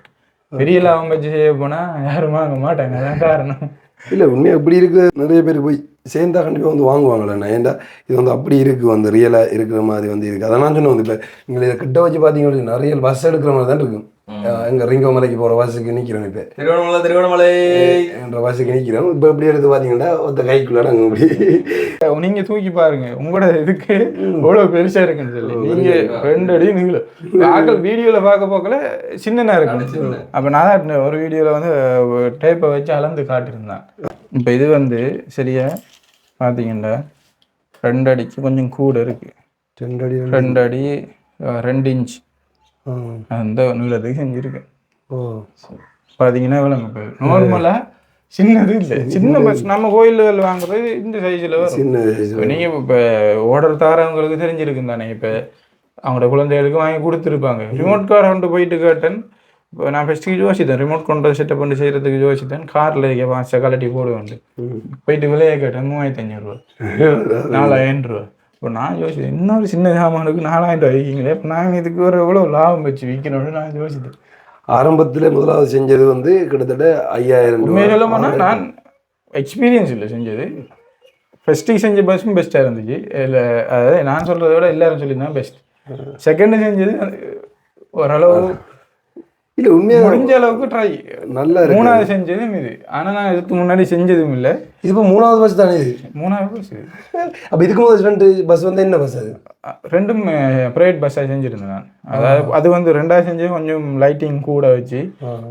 பெரிய லாபம் வச்சு செய்ய போனால் யாரும் வாங்க மாட்டாங்க. அதான் காரணம். இல்லை, உண்மையாக இப்படி இருக்குது. நிறைய பேர் போய் சேர்ந்தா கண்டிப்பாக வந்து வாங்குவாங்களேண்ணா. ஏன்டா இது வந்து அப்படி இருக்குது, வந்து ரியலாக இருக்கிற மாதிரி வந்து இருக்குது. அதெல்லாம் சொன்னேன் வந்து இப்போ நீங்கள் இதை கிட்ட வச்சு பார்த்தீங்கன்னா நிறைய பஸ் எடுக்கிற மாதிரி தான் இருக்கும். எங்கள் ரிங்கோ மலைக்கு போகிற பஸ்ஸுக்கு நிற்கிறோம். இப்போ திருவண்ணாமலை என்ற பஸ்ஸுக்கு நிற்கிறோம். இப்போ எப்படி எடுத்து பார்த்தீங்கன்னா ஒருத்த கைக்குள்ளாட அங்கே இப்படி நீங்கள் தூக்கி பாருங்க, உங்களோட இதுக்கு எவ்வளோ பெருசாக இருக்குன்னு சொல்லி. நீங்கள் 2 அடி நீங்களும் ஆக்கள் வீடியோவில் பார்க்க போக்கல சின்னதாக இருக்கும். அப்போ நான் தான் ஒரு வீடியோவில் வந்து டேப்பை வச்சு அளந்து காட்டியிருந்தேன். இப்போ இது வந்து சரியா பார்த்தீங்கன்னா 2 அடிக்கு கொஞ்சம் கூட இருக்கு. 2 அடி 2 இன்ச் அந்த நீளத்துக்கு செஞ்சுருக்கேன். பார்த்தீங்கன்னா விளங்க நார்மலாக சின்னது இல்லை, சின்ன பஸ் நம்ம கோயில்கள் வாங்குறது இந்த சைஸில் வரும். நீங்கள் இப்போ ஆர்டர் தாரவங்களுக்கு தெரிஞ்சிருக்கும் தானே. இப்போ அவங்களோட குழந்தைகளுக்கு வாங்கி கொடுத்துருப்பாங்க. ரிமோட் கார் கொண்டு போயிட்டு கேட்டேன். இப்போ நான் ஃபஸ்ட்டுக்கு யோசித்தேன், ரிமோட் கொண்டு செட்டப் பண்ணி செய்கிறதுக்கு யோசித்தேன். காரில் வாச கலட்டி போடுவேன். போயிட்டு விலையை கேட்டேன் 3500 ரூபா, 4000 ரூபா. இப்போ நான் யோசித்தேன், இன்னொரு சின்ன சாமானுக்கு 4000 ரூபா விற்கிங்களே, இப்போ நான் இதுக்கு ஒரு எவ்வளோ லாபம் வச்சு விற்கணும்னு நான் யோசித்தேன். ஆரம்பத்தில் முதலாவது செஞ்சது வந்து கிட்டத்தட்ட 5000 ரூபா. நான் எக்ஸ்பீரியன்ஸ் இல்லை செஞ்சது. ஃபஸ்ட்டுக்கு செஞ்ச பஸ்ஸும் பெஸ்ட்டாக இருந்துச்சு. இல்லை அதாவது நான் சொல்கிறத விட எல்லாரும் சொல்லியிருந்தேன் பெஸ்ட். செகண்டு செஞ்சது ஓரளவு இல்லை, உண்மையாக முடிஞ்ச அளவுக்கு ட்ரை நல்லா. 3வது செஞ்சதும் இது. ஆனால் நான் இதுக்கு முன்னாடி செஞ்சதும் இல்லை. இது இப்போ 3வது பஸ் தானே? இது 3வது பஸ். அப்போ இதுக்கு முதல் 2 பஸ் வந்து என்ன பஸ்? அது 2ம் ப்ரைவேட் பஸ்ஸாக செஞ்சுருந்தேன் நான். அதாவது அது வந்து 2வது செஞ்சது கொஞ்சம் லைட்டிங் கூட வச்சு,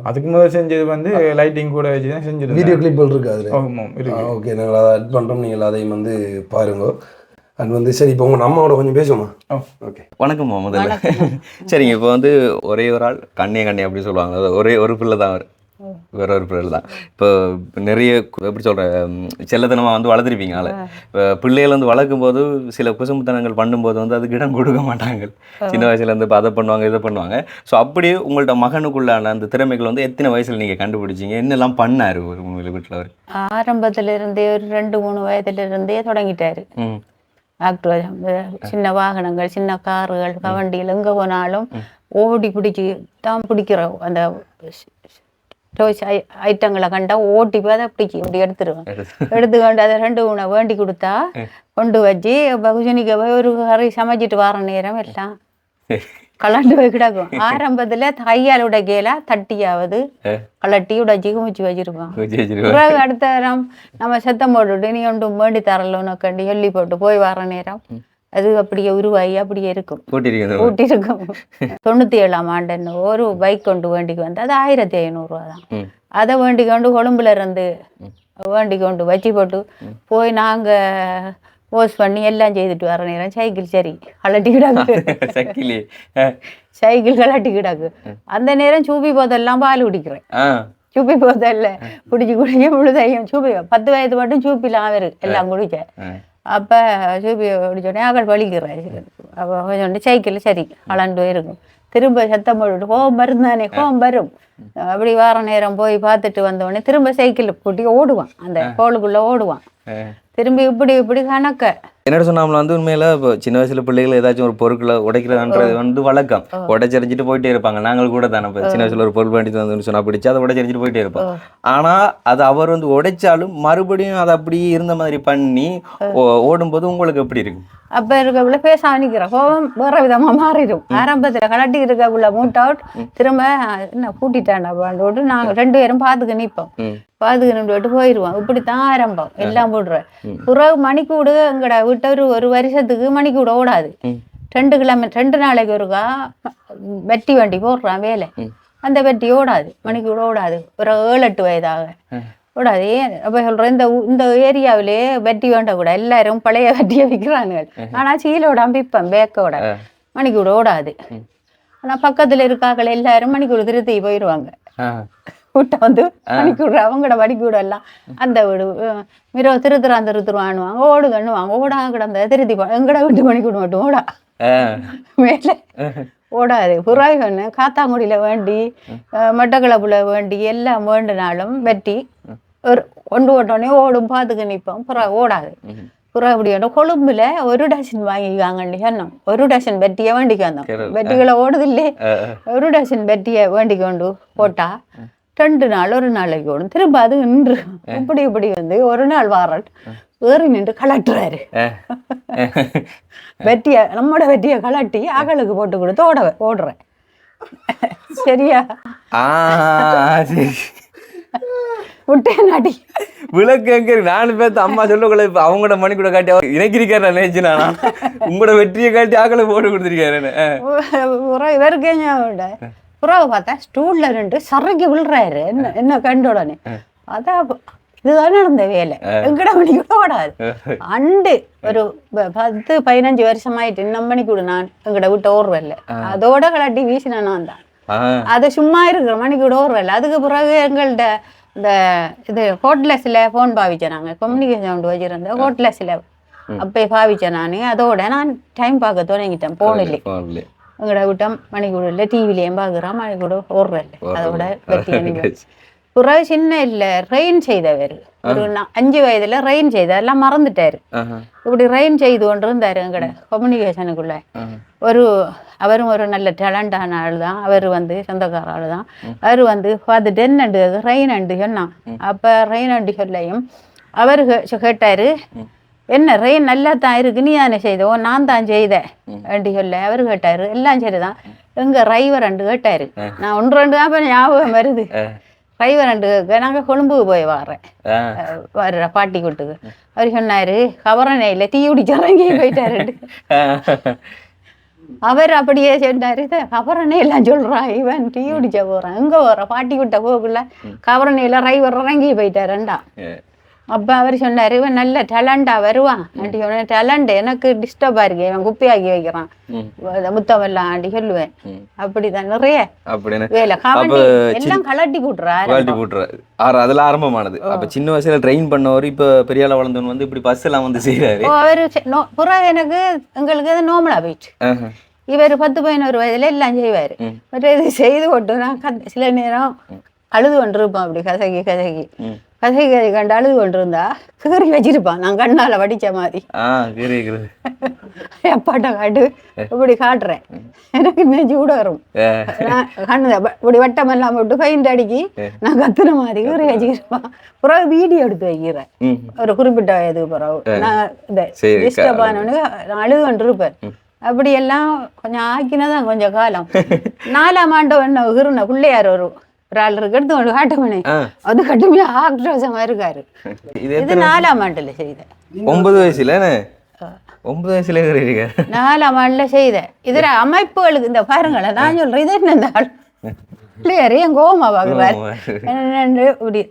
அதுக்கு முதல் செஞ்சது வந்து லைட்டிங் கூட வச்சு தான் செஞ்சுருந்தேன். வீடியோ கிளிப்புகள் இருக்குது அதில்? ஆமாம் இருக்கு. ஓகே, நாங்கள் அதை ஆட் பண்ணுறோம், நீங்கள் அதையும் வந்து பாருங்க. அது வந்து சரி, இப்போ உங்கள் அம்மாவோட கொஞ்சம் பேசுவோமா? ஓகே, வணக்கம்மா. முதல்ல சரிங்க, இப்போ வந்து ஒரே ஒரு ஆள் கண்ணே அப்படி சொல்லுவாங்க. அதாவது ஒரு பிள்ளை தான் அவர், வேற ஒரு பிள்ளை தான். இப்போ நிறைய எப்படி சொல்கிற செல்லத்தனமாக வந்து வளர்த்துருப்பீங்க. இப்போ பிள்ளைகள் வந்து வளர்க்கும் போது சில குசும்புத்தனங்கள் பண்ணும்போது வந்து அதுக்கு இடம் கொடுக்க மாட்டாங்க. சின்ன வயசுலேருந்து இப்போ அதை பண்ணுவாங்க இதை பண்ணுவாங்க. ஸோ அப்படி உங்கள்ட்ட மகனுக்குள்ளான அந்த திறமைகள் வந்து எத்தனை வயசில் நீங்கள் கண்டுபிடிச்சிங்க? என்னெல்லாம் பண்ணார் உங்கள் வீட்டில்? அவர் ஆரம்பத்திலிருந்தே ஒரு 2-3 வயதிலிருந்தே தொடங்கிட்டாரு. ஆக்டிவ் சின்ன வாகனங்கள், சின்ன கார்கள், கவண்டிகள் எங்கே போனாலும் ஓடி பிடிச்சி தான் பிடிக்கிறோம். அந்த ஐட்டங்களை கண்டா ஓட்டி போய் அதை பிடிச்சி இப்படி எடுத்துருவேன். எடுத்துக்கொண்டு அதை 2-3 வேண்டி கொடுத்தா கொண்டு வச்சு பகுஜனிக்க போய் ஒரு கறி சமைச்சிட்டு வர நேரம் எல்லாம் கலண்டு போய் கிடக்கும். ஆரம்பத்துல கையால் உடைக்கையில தட்டியாவது கலட்டி உடைச்சி குமிச்சு வச்சிருப்பான். பிறகு அடுத்த நேரம் நம்ம சத்தம் போட்டுட்டு நீ ஒன்றும் வேண்டி தரலன்னு கண்டி சொல்லி போட்டு போய் வர நேரம் அது அப்படியே உருவாகி அப்படியே இருக்கும், கூட்டி இருக்கும். 97ஆம் ஆண்டு ஒரு பைக் கொண்டு வேண்டிக்கு வந்து அது 1500 ரூபா தான். அதை வேண்டி கொண்டு கொழும்புல இருந்து வேண்டி கொண்டு வச்சு போட்டு போய் நாங்க போஸ்ட் பண்ணி எல்லாம் செய்துட்டு வர நேரம் சைக்கிள் சரி கலட்டி கிடாக்கு, சைக்கிள் கலட்டி கிடாக்கு. அந்த நேரம் சூப்பி போதெல்லாம் பால் குடிக்கிறேன். சூப்பி போதில்ல குடிச்சு குடிச்சு முழுதையும் சூப்பி 10 வயது மட்டும் சூப்பிலாம் அவரு எல்லாம் குடிச்ச. அப்போ சூப்பி குடிச்சோடனே அவள் வலிக்கிறாரு. அப்போ கொஞ்சோண்டு சைக்கிள் சரி கலண்டு இருக்கும். திரும்ப சத்தம் போட்டு கோவம் வரும் தானே, கோவம் வரும். அப்படி வார நேரம் போய் பார்த்துட்டு வந்தோடனே திரும்ப சைக்கிள் கூட்டி ஓடுவான், அந்த கோளுக்குள்ள ஓடுவான். திரும்பி இப்படி கணக்க என்னோட சொன்னாமல வந்து உண்மையில இப்போ சின்ன வயசுல பிள்ளைகள் ஏதாச்சும் ஒரு பொருட்களை உடைக்கிறதுன்றது வந்து வழக்கம். உடைச்சரிச்சிட்டு போயிட்டே இருப்பாங்க. நாங்கள் கூட தானே இப்போ சின்ன வயசுல ஒரு பொருள் வேண்டிட்டு வந்து சொன்னா பிடிச்சி அதை உடைச்சரிச்சிட்டு போயிட்டே இருப்போம். ஆனா அது அவர் வந்து உடைச்சாலும் மறுபடியும் அதை அப்படியே இருந்த மாதிரி பண்ணி ஓடும்போது உங்களுக்கு எப்படி இருக்கும்? அப்ப இருக்கக்குள்ள பேச நிக்கிற கோபம் வேற விதமா மாறிடும். ஆரம்பத்துல கலட்டி இருக்கக்குள்ள மூட் அவுட் திரும்ப என்ன பூட்டிட்டாண்டா போட்டு நாங்க 2 பேரும் பாத்துக்க நிப்போம். பாத்துக்க நின்று போயிடுவோம். இப்படித்தான் ஆரம்பம் எல்லாம் போடுறேன். புறவு மணிக்கூடு எங்கட விட்ட ஒரு வருஷத்துக்கு மணிக்கூட ஓடாது. 2 கிலோமீட்டர் 2 நாளைக்கு ஒருக்கா வெட்டி வண்டி போடுறான் வேலை. அந்த வெட்டி ஓடாது, மணிக்கூட ஓடாது. ஒரு 7-8 வயதாக ஓடாது. அப்ப சொல்றேன் இந்த ஏரியாவிலே வெட்டி வேண்ட கூட எல்லாரும் பழைய வெட்டியை விற்கிறானுங்க. ஆனா சீலோட அம்பிப்பேன் பேக்கோட மணிக்கூட ஓடாது. ஆனா பக்கத்துல இருக்காக்கள் எல்லாரும் மணிக்கூட திருத்தி போயிடுவாங்க. கூட்ட வந்து மணிக்கூட அவங்களோட மணிக்கூட எல்லாம் அந்த வீடு திருத்துறானுவாங்க, ஓடுகண்ணுவாங்க. ஓடாங்க கிடந்த திருத்தி எங்கட வீட்டு மணிக்கூட மட்டும் ஓடா மேலே ஓடாது. புறாய் ஒன்று காத்தாங்குடியில வேண்டி மட்டக்களப்புல வேண்டி எல்லாம் வேண்டினாலும் வெட்டி ஒரு கொண்டு ஓட்டோடனே ஓடும், பாத்துக்க நிற்போம். புறா ஓடாது. புறா இப்படி கொழும்புல 1 டசன் வாங்கிக்காங்கன்னு சொன்னோம். 1 டசன் வெட்டியை வேண்டிக்கு வந்தோம். வெட்டிகளை ஓடுது இல்லையே, 1 டசன் வெட்டியை வேண்டி கொண்டு போட்டா 2 நாள் 1 நாளைக்கு ஓடும். திரும்ப அது நின்று இப்படி வந்து ஒரு நாள் வாரட் ஏறி நின்று கலட்டுறாரு. வெட்டிய நம்மோட வெட்டியை கலட்டி அகலுக்கு போட்டு கொடுத்து ஓடுறேன். சரியா? முட்டையநாடி விளக்கு எங்க நானும் பேர்த்து அம்மா சொல்லக்குள்ள இப்ப அவங்களோட மணி கூட காட்டி இணைக்கிறீக்காரு நான் நினைச்சு நானா உங்களோட வெற்றியை காட்டி ஆக்களை போட்டு கொடுத்துருக்காரு. இவருக்கு புறாவை பார்த்தா ஸ்டூல்ல நின்று சரக்கு விழுறாரு. என்ன கண்ட உடனே அதான் இதுதான் நடந்த வேலை. எங்கட மணி கூட ஓடாது. அண்டு ஒரு 10-15 வருஷமாயிட்டு இன்னும் மணி கூட நான் எங்கட விட்டு ஓடுறல அதோட கலாட்டி வீசினா நான் தான். அது சும்மா இருக்கிற மணி கூட ஓடுறல. அதுக்கு பிறகு எங்கள்ட இந்த இது ஹோட்லெஸ்ல போன் பாவிச்சேன். நாங்க கம்யூனிகேஷன் வச்சிருந்தேன் ஹோட்லெஸ்ல அப்பயே பாவிச்சேன். அதோட நான் டைம் பார்க்க தொடங்கிட்டேன். போனில்லை எங்கட விட்டம் மணிக்கூட இல்லை, டிவிலையும் பார்க்குறான் மணிக்கூட ஓடுறல. அதோட வெட்டி புறவு சின்ன இல்லை ரெயின் செய்தவர் ஒரு 5 வயதுல ரெயின் செய்த எல்லாம் மறந்துட்டாரு. இப்படி ரெயின் செய்து கொண்டு இருந்தாரு எங்கட கம்யூனிகேஷனுக்குள்ள. அவரும் ஒரு நல்ல டேலண்டான ஆள் தான். அவர் வந்து சொந்தக்கார ஆள் தான். அவர் வந்து பார்த்துட்டு என்னண்டு ரெயின் அண்டு சொன்னான். அப்போ ரெயின் அண்டு சொல்லையும் அவர் கேட்டாரு, என்ன ரெயின் நல்லா தான் இருக்கு, நீ தானே செய்தோ? நான் தான் செய்தேன் அண்டு சொல்ல. அவர் கேட்டாரு, எல்லாம் சரிதான், எங்க டிரைவர் அண்டு கேட்டாரு. நான் 1-2 தான் இப்போ ஞாபகம் வருது. டிரைவர் அண்டு நாங்கள் கொழும்புக்கு போய் வர்ற பாட்டி கூட்டுக்கு. அவர் சொன்னாரு, கவரணையில் தீ பிடிச்ச இறங்கி போயிட்டாரு. அவர் அப்படியே சொன்னாரு, கவரனை எல்லாம் சொல்றான் இவன் டீ குடிச்ச போறான். எங்க போற பாட்டி விட்ட போக்குள்ள கவரனையில டிரைவர் இறங்கி போயிட்டாருண்டா. அப்ப அவர் சொன்னாரு, இவன் நல்ல டேலண்டா வருவான். ஆண்டி சொன்ன டேலண்ட் எனக்கு டிஸ்டர்பா இருக்கு, இவன் குப்பையாக்கி வைக்கிறான் முத்தம் எல்லாம் ஆண்டி சொல்லுவேன். அப்படிதான் நிறைய வேலை எல்லாம் கலட்டி போட்டுறாரு. அதுல ஆரம்பமானது. அப்ப சின்ன வயசுல ட்ரெயின் பண்ணவர் இப்ப பெரிய ஆள வளர்ந்தவன் வந்து இப்படி பஸ் எல்லாம் வந்து செய்யறாரு. அவரு புறா எனக்கு எங்களுக்கு அது நோமலா போயிட்டு. இவர் 10-11 வயதுல எல்லாம் செய்வாரு. இது செய்து கொண்டு நான் சில நேரம் அழுது கொண்டிருப்பான். அப்படி கசகி கண்டு அழுது கொண்டிருந்தா கீறி வச்சிருப்பான். நான் கண்ணால வடிச்ச மாதிரி எப்பாட்ட காட்டு இப்படி காட்டுறேன். எனக்கு நெஞ்சு கூட வரும். கண்ணு இப்படி வட்டம் எல்லாம் போட்டு பெயிண்ட் அடிக்கி நான் கத்துன மாதிரி கீறி வச்சுக்கிருப்பான். பிறகு வீடியோ எடுத்து வைக்கிறேன். ஒரு குறிப்பிட்ட வயதுக்கு பிறகு நான் இந்த டிஸ்டர்ப் ஆனவனுக்கு நான் அழுது கொண்டிருப்பேன். அப்படியெல்லாம் கொஞ்சம் ஆக்கினதான் கொஞ்சம் காலம். 4ஆம் ஆண்டு என்ன இருந்த பிள்ளையார் ஒரு ஆள் இருக்கு, எடுத்து கொண்டு காட்டமனே. அது கட்டுமையா ஆக்ரோஷமா இருக்காரு. இது 4ஆம் ஆண்டுல செய்த. 9 வயசுல 9 வயசுல 4ஆம் ஆண்டுல செய்த. இதுல அமைப்புகளுக்கு இந்த பாருங்களேன், நான் சொல்றேன் இது என்ன இந்த ஆள் பிள்ளையாரு என் கோமா பாக்குறாரு இப்படி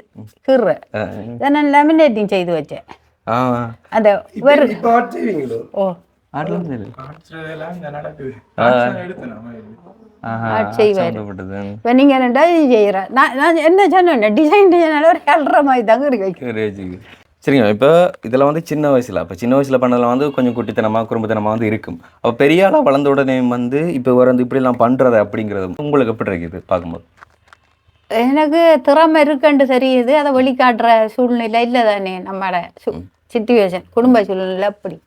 கீற. இதை நான் லேமினேட்டிங் செய்து வச்சேன். அந்த ஆர்ட் செய்வார். சம்மந்தப்பட்டது. இப்போ நீங்கள் என்னடா இது செய்கிறேன் நான் என்ன சொன்னேன் டிசைன் ஒரு கல்ற மாதிரி தாங்க இருக்கு. சரிங்க. இப்போ இதில் வந்து சின்ன வயசில் பண்ணதில் வந்து கொஞ்சம் குட்டித்தனமாக குறும்புத்தனமாக வந்து இருக்கும். அப்போ பெரிய ஆளாக வளர்ந்த உடனே வந்து இப்போ வந்து இப்படிலாம் பண்ணுறது அப்படிங்கிறது உங்களுக்கு எப்படி இருக்குது பார்க்கும்போது? எனக்கு திறமை இருக்குன்னு தெரியுது, அதை வெளிக்காட்டுற சூழ்நிலை இல்லை தானே நம்மளோட சிச்சுவேஷன், குடும்ப சூழ்நிலை அப்படி.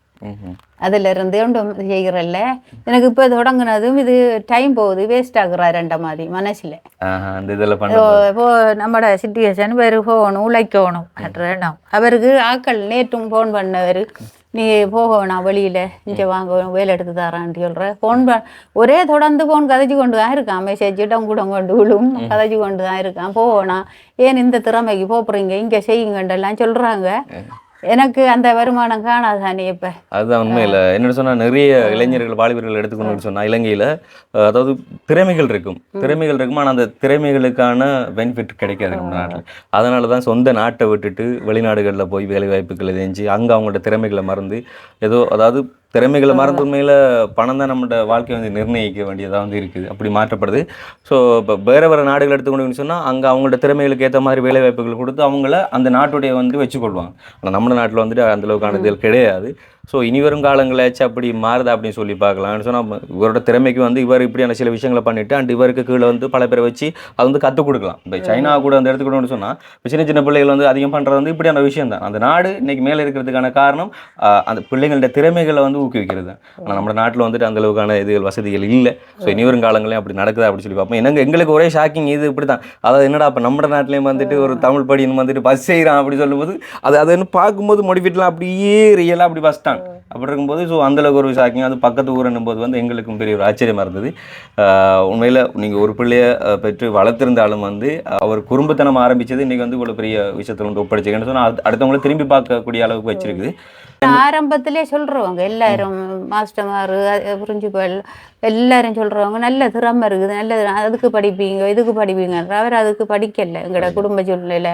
அதுல இருந்து ஒன்றும் செய்கிறல்ல. எனக்கு இப்போ தொடங்கினதும் இது டைம் போகுது, வேஸ்ட் ஆகுறா ரெண்ட மாதிரி மனசுல. இப்போ நம்மளோட சிச்சுவேஷன் வேறு போகணும், உழைக்கணும் எண்ணம். அவருக்கு ஆக்கள் நேற்றும் ஃபோன் பண்ணவர், நீ போகணும் வெளியில், இங்கே வாங்க வேலை எடுத்து தரான்னு சொல்கிற. ஃபோன் ஒரே தொடர்ந்து ஃபோன் கதைச்சு கொண்டு தான் இருக்கான், மெசேஜ் டங்குடம் கொண்டு விழும் கதைச்சு கொண்டு தான் இருக்கான். போகணும், ஏன் இந்த திறமைக்கு போகிறீங்க, இங்கே செய்யுங்கண்டெல்லாம் சொல்கிறாங்க. எனக்கு அந்த வருமானம் காணாதானே இப்போ. அதுதான் உண்மையில் என்னென்னு சொன்னால் நிறைய இளைஞர்கள் வாலிபர்கள் எடுத்துக்கணும்னு சொன்னால் இலங்கையில் அதாவது திறமைகள் இருக்கும், ஆனால் அந்த திறமைகளுக்கான பெனிஃபிட் கிடைக்காது நம்ம நாட்டில். அதனால தான் சொந்த நாட்டை விட்டுட்டு வெளிநாடுகளில் போய் வேலை வாய்ப்புகள் செஞ்சு அங்கே அவங்களோட திறமைகளை மறந்து ஏதோ அதாவது திறமைகளை மறந்து உண்மையில் பணம் தான் நம்மளோட வாழ்க்கையை வந்து நிர்ணயிக்க வேண்டியதாக வந்து இருக்குது, அப்படி மாற்றப்படுது. ஸோ இப்போ வேறு நாடுகள் எடுத்துக்கொண்டு சொன்னால் அங்கே அவங்களோட திறமைகளுக்கு ஏற்ற மாதிரி வேலை வாய்ப்புகள் கொடுத்து அவங்கள அந்த நாட்டுடைய வந்து வச்சுக்கொள்வாங்க. ஆனால் நம்ம நாட்டில் வந்துட்டு அந்தளவுக்கான இது கிடையாது. ஸோ இனி வரும் காலங்களாச்சும் அப்படி மாறுதா அப்படின்னு சொல்லி பார்க்கலாம்னு சொன்னால் இவரோட திறமைக்கு வந்து இவர் இப்படியான சில விஷயங்களை பண்ணிவிட்டு அண்ட் இவருக்கு கீழே வந்து பல பேரை வச்சு அது வந்து கற்றுக் கொடுக்கலாம். இப்போ சைனா கூட அந்த எடுத்துக்கிட்டோம்னு சொன்னால் இப்போ சின்ன சின்ன பிள்ளைகள் வந்து அதிகம் பண்ணுறது வந்து இப்படியான விஷயம் தான். அந்த நாடு இன்றைக்கி மேலே இருக்கிறதுக்கான காரணம் அந்த பிள்ளைங்களோட திறமைகளை வந்து ஊக்குவிக்கிறது தான். ஆனால் நம்ம நாட்டில் வந்துட்டு அந்தளவுக்கான இதுகள் வசதிகள் இல்லை. ஸோ இனி வரும் காலங்களையும் அப்படி நடக்குதா அப்படின்னு சொல்லி பார்ப்போம். எங்களுக்கு ஒரே ஷாக்கிங் இது இப்படி தான். அதாவது என்னடா இப்போ நம்ம நாட்டிலேயும் வந்துட்டு ஒரு தமிழ் படின்னு வந்துட்டு பஸ் செய்கிறான் அப்படி சொல்லும்போது அதை பார்க்கும்போது மோடிஃபிட்லாம் அப்படியே ரியலாக அப்படி பஸ் ஸ்டாண்ட் அப்படி இருக்கும்போது ஸோ அந்தளவுக்கு ஒரு ஷாக்கிங். அது பக்கத்து ஊருன்னும் போது வந்து எங்களுக்கும் பெரிய ஒரு ஆச்சரியமாக இருந்தது. உண்மையில் நீங்கள் ஒரு பிள்ளையை பெற்று வளர்த்திருந்தாலும் வந்து அவர் குறும்புத்தனம் ஆரம்பித்தது இன்றைக்கி வந்து இவ்வளோ பெரிய விஷயத்தில் வந்து ஒப்படைச்சிக்கன்னு சொன்னால் அடுத்தவங்களை திரும்பி பார்க்கக்கூடிய அளவுக்கு வச்சிருக்குது. ஆரம்பத்திலே சொல்கிறவங்க எல்லாரும் மாஸ்டர்மார் பிரின்சிபல் எல்லாரும் சொல்கிறவங்க நல்ல திறமை இருக்குது, நல்ல அதுக்கு படிப்பீங்க இதுக்கு படிப்பீங்க. அவர் அதுக்கு படிக்கலை. எங்களோட குடும்ப சூழ்நிலையில்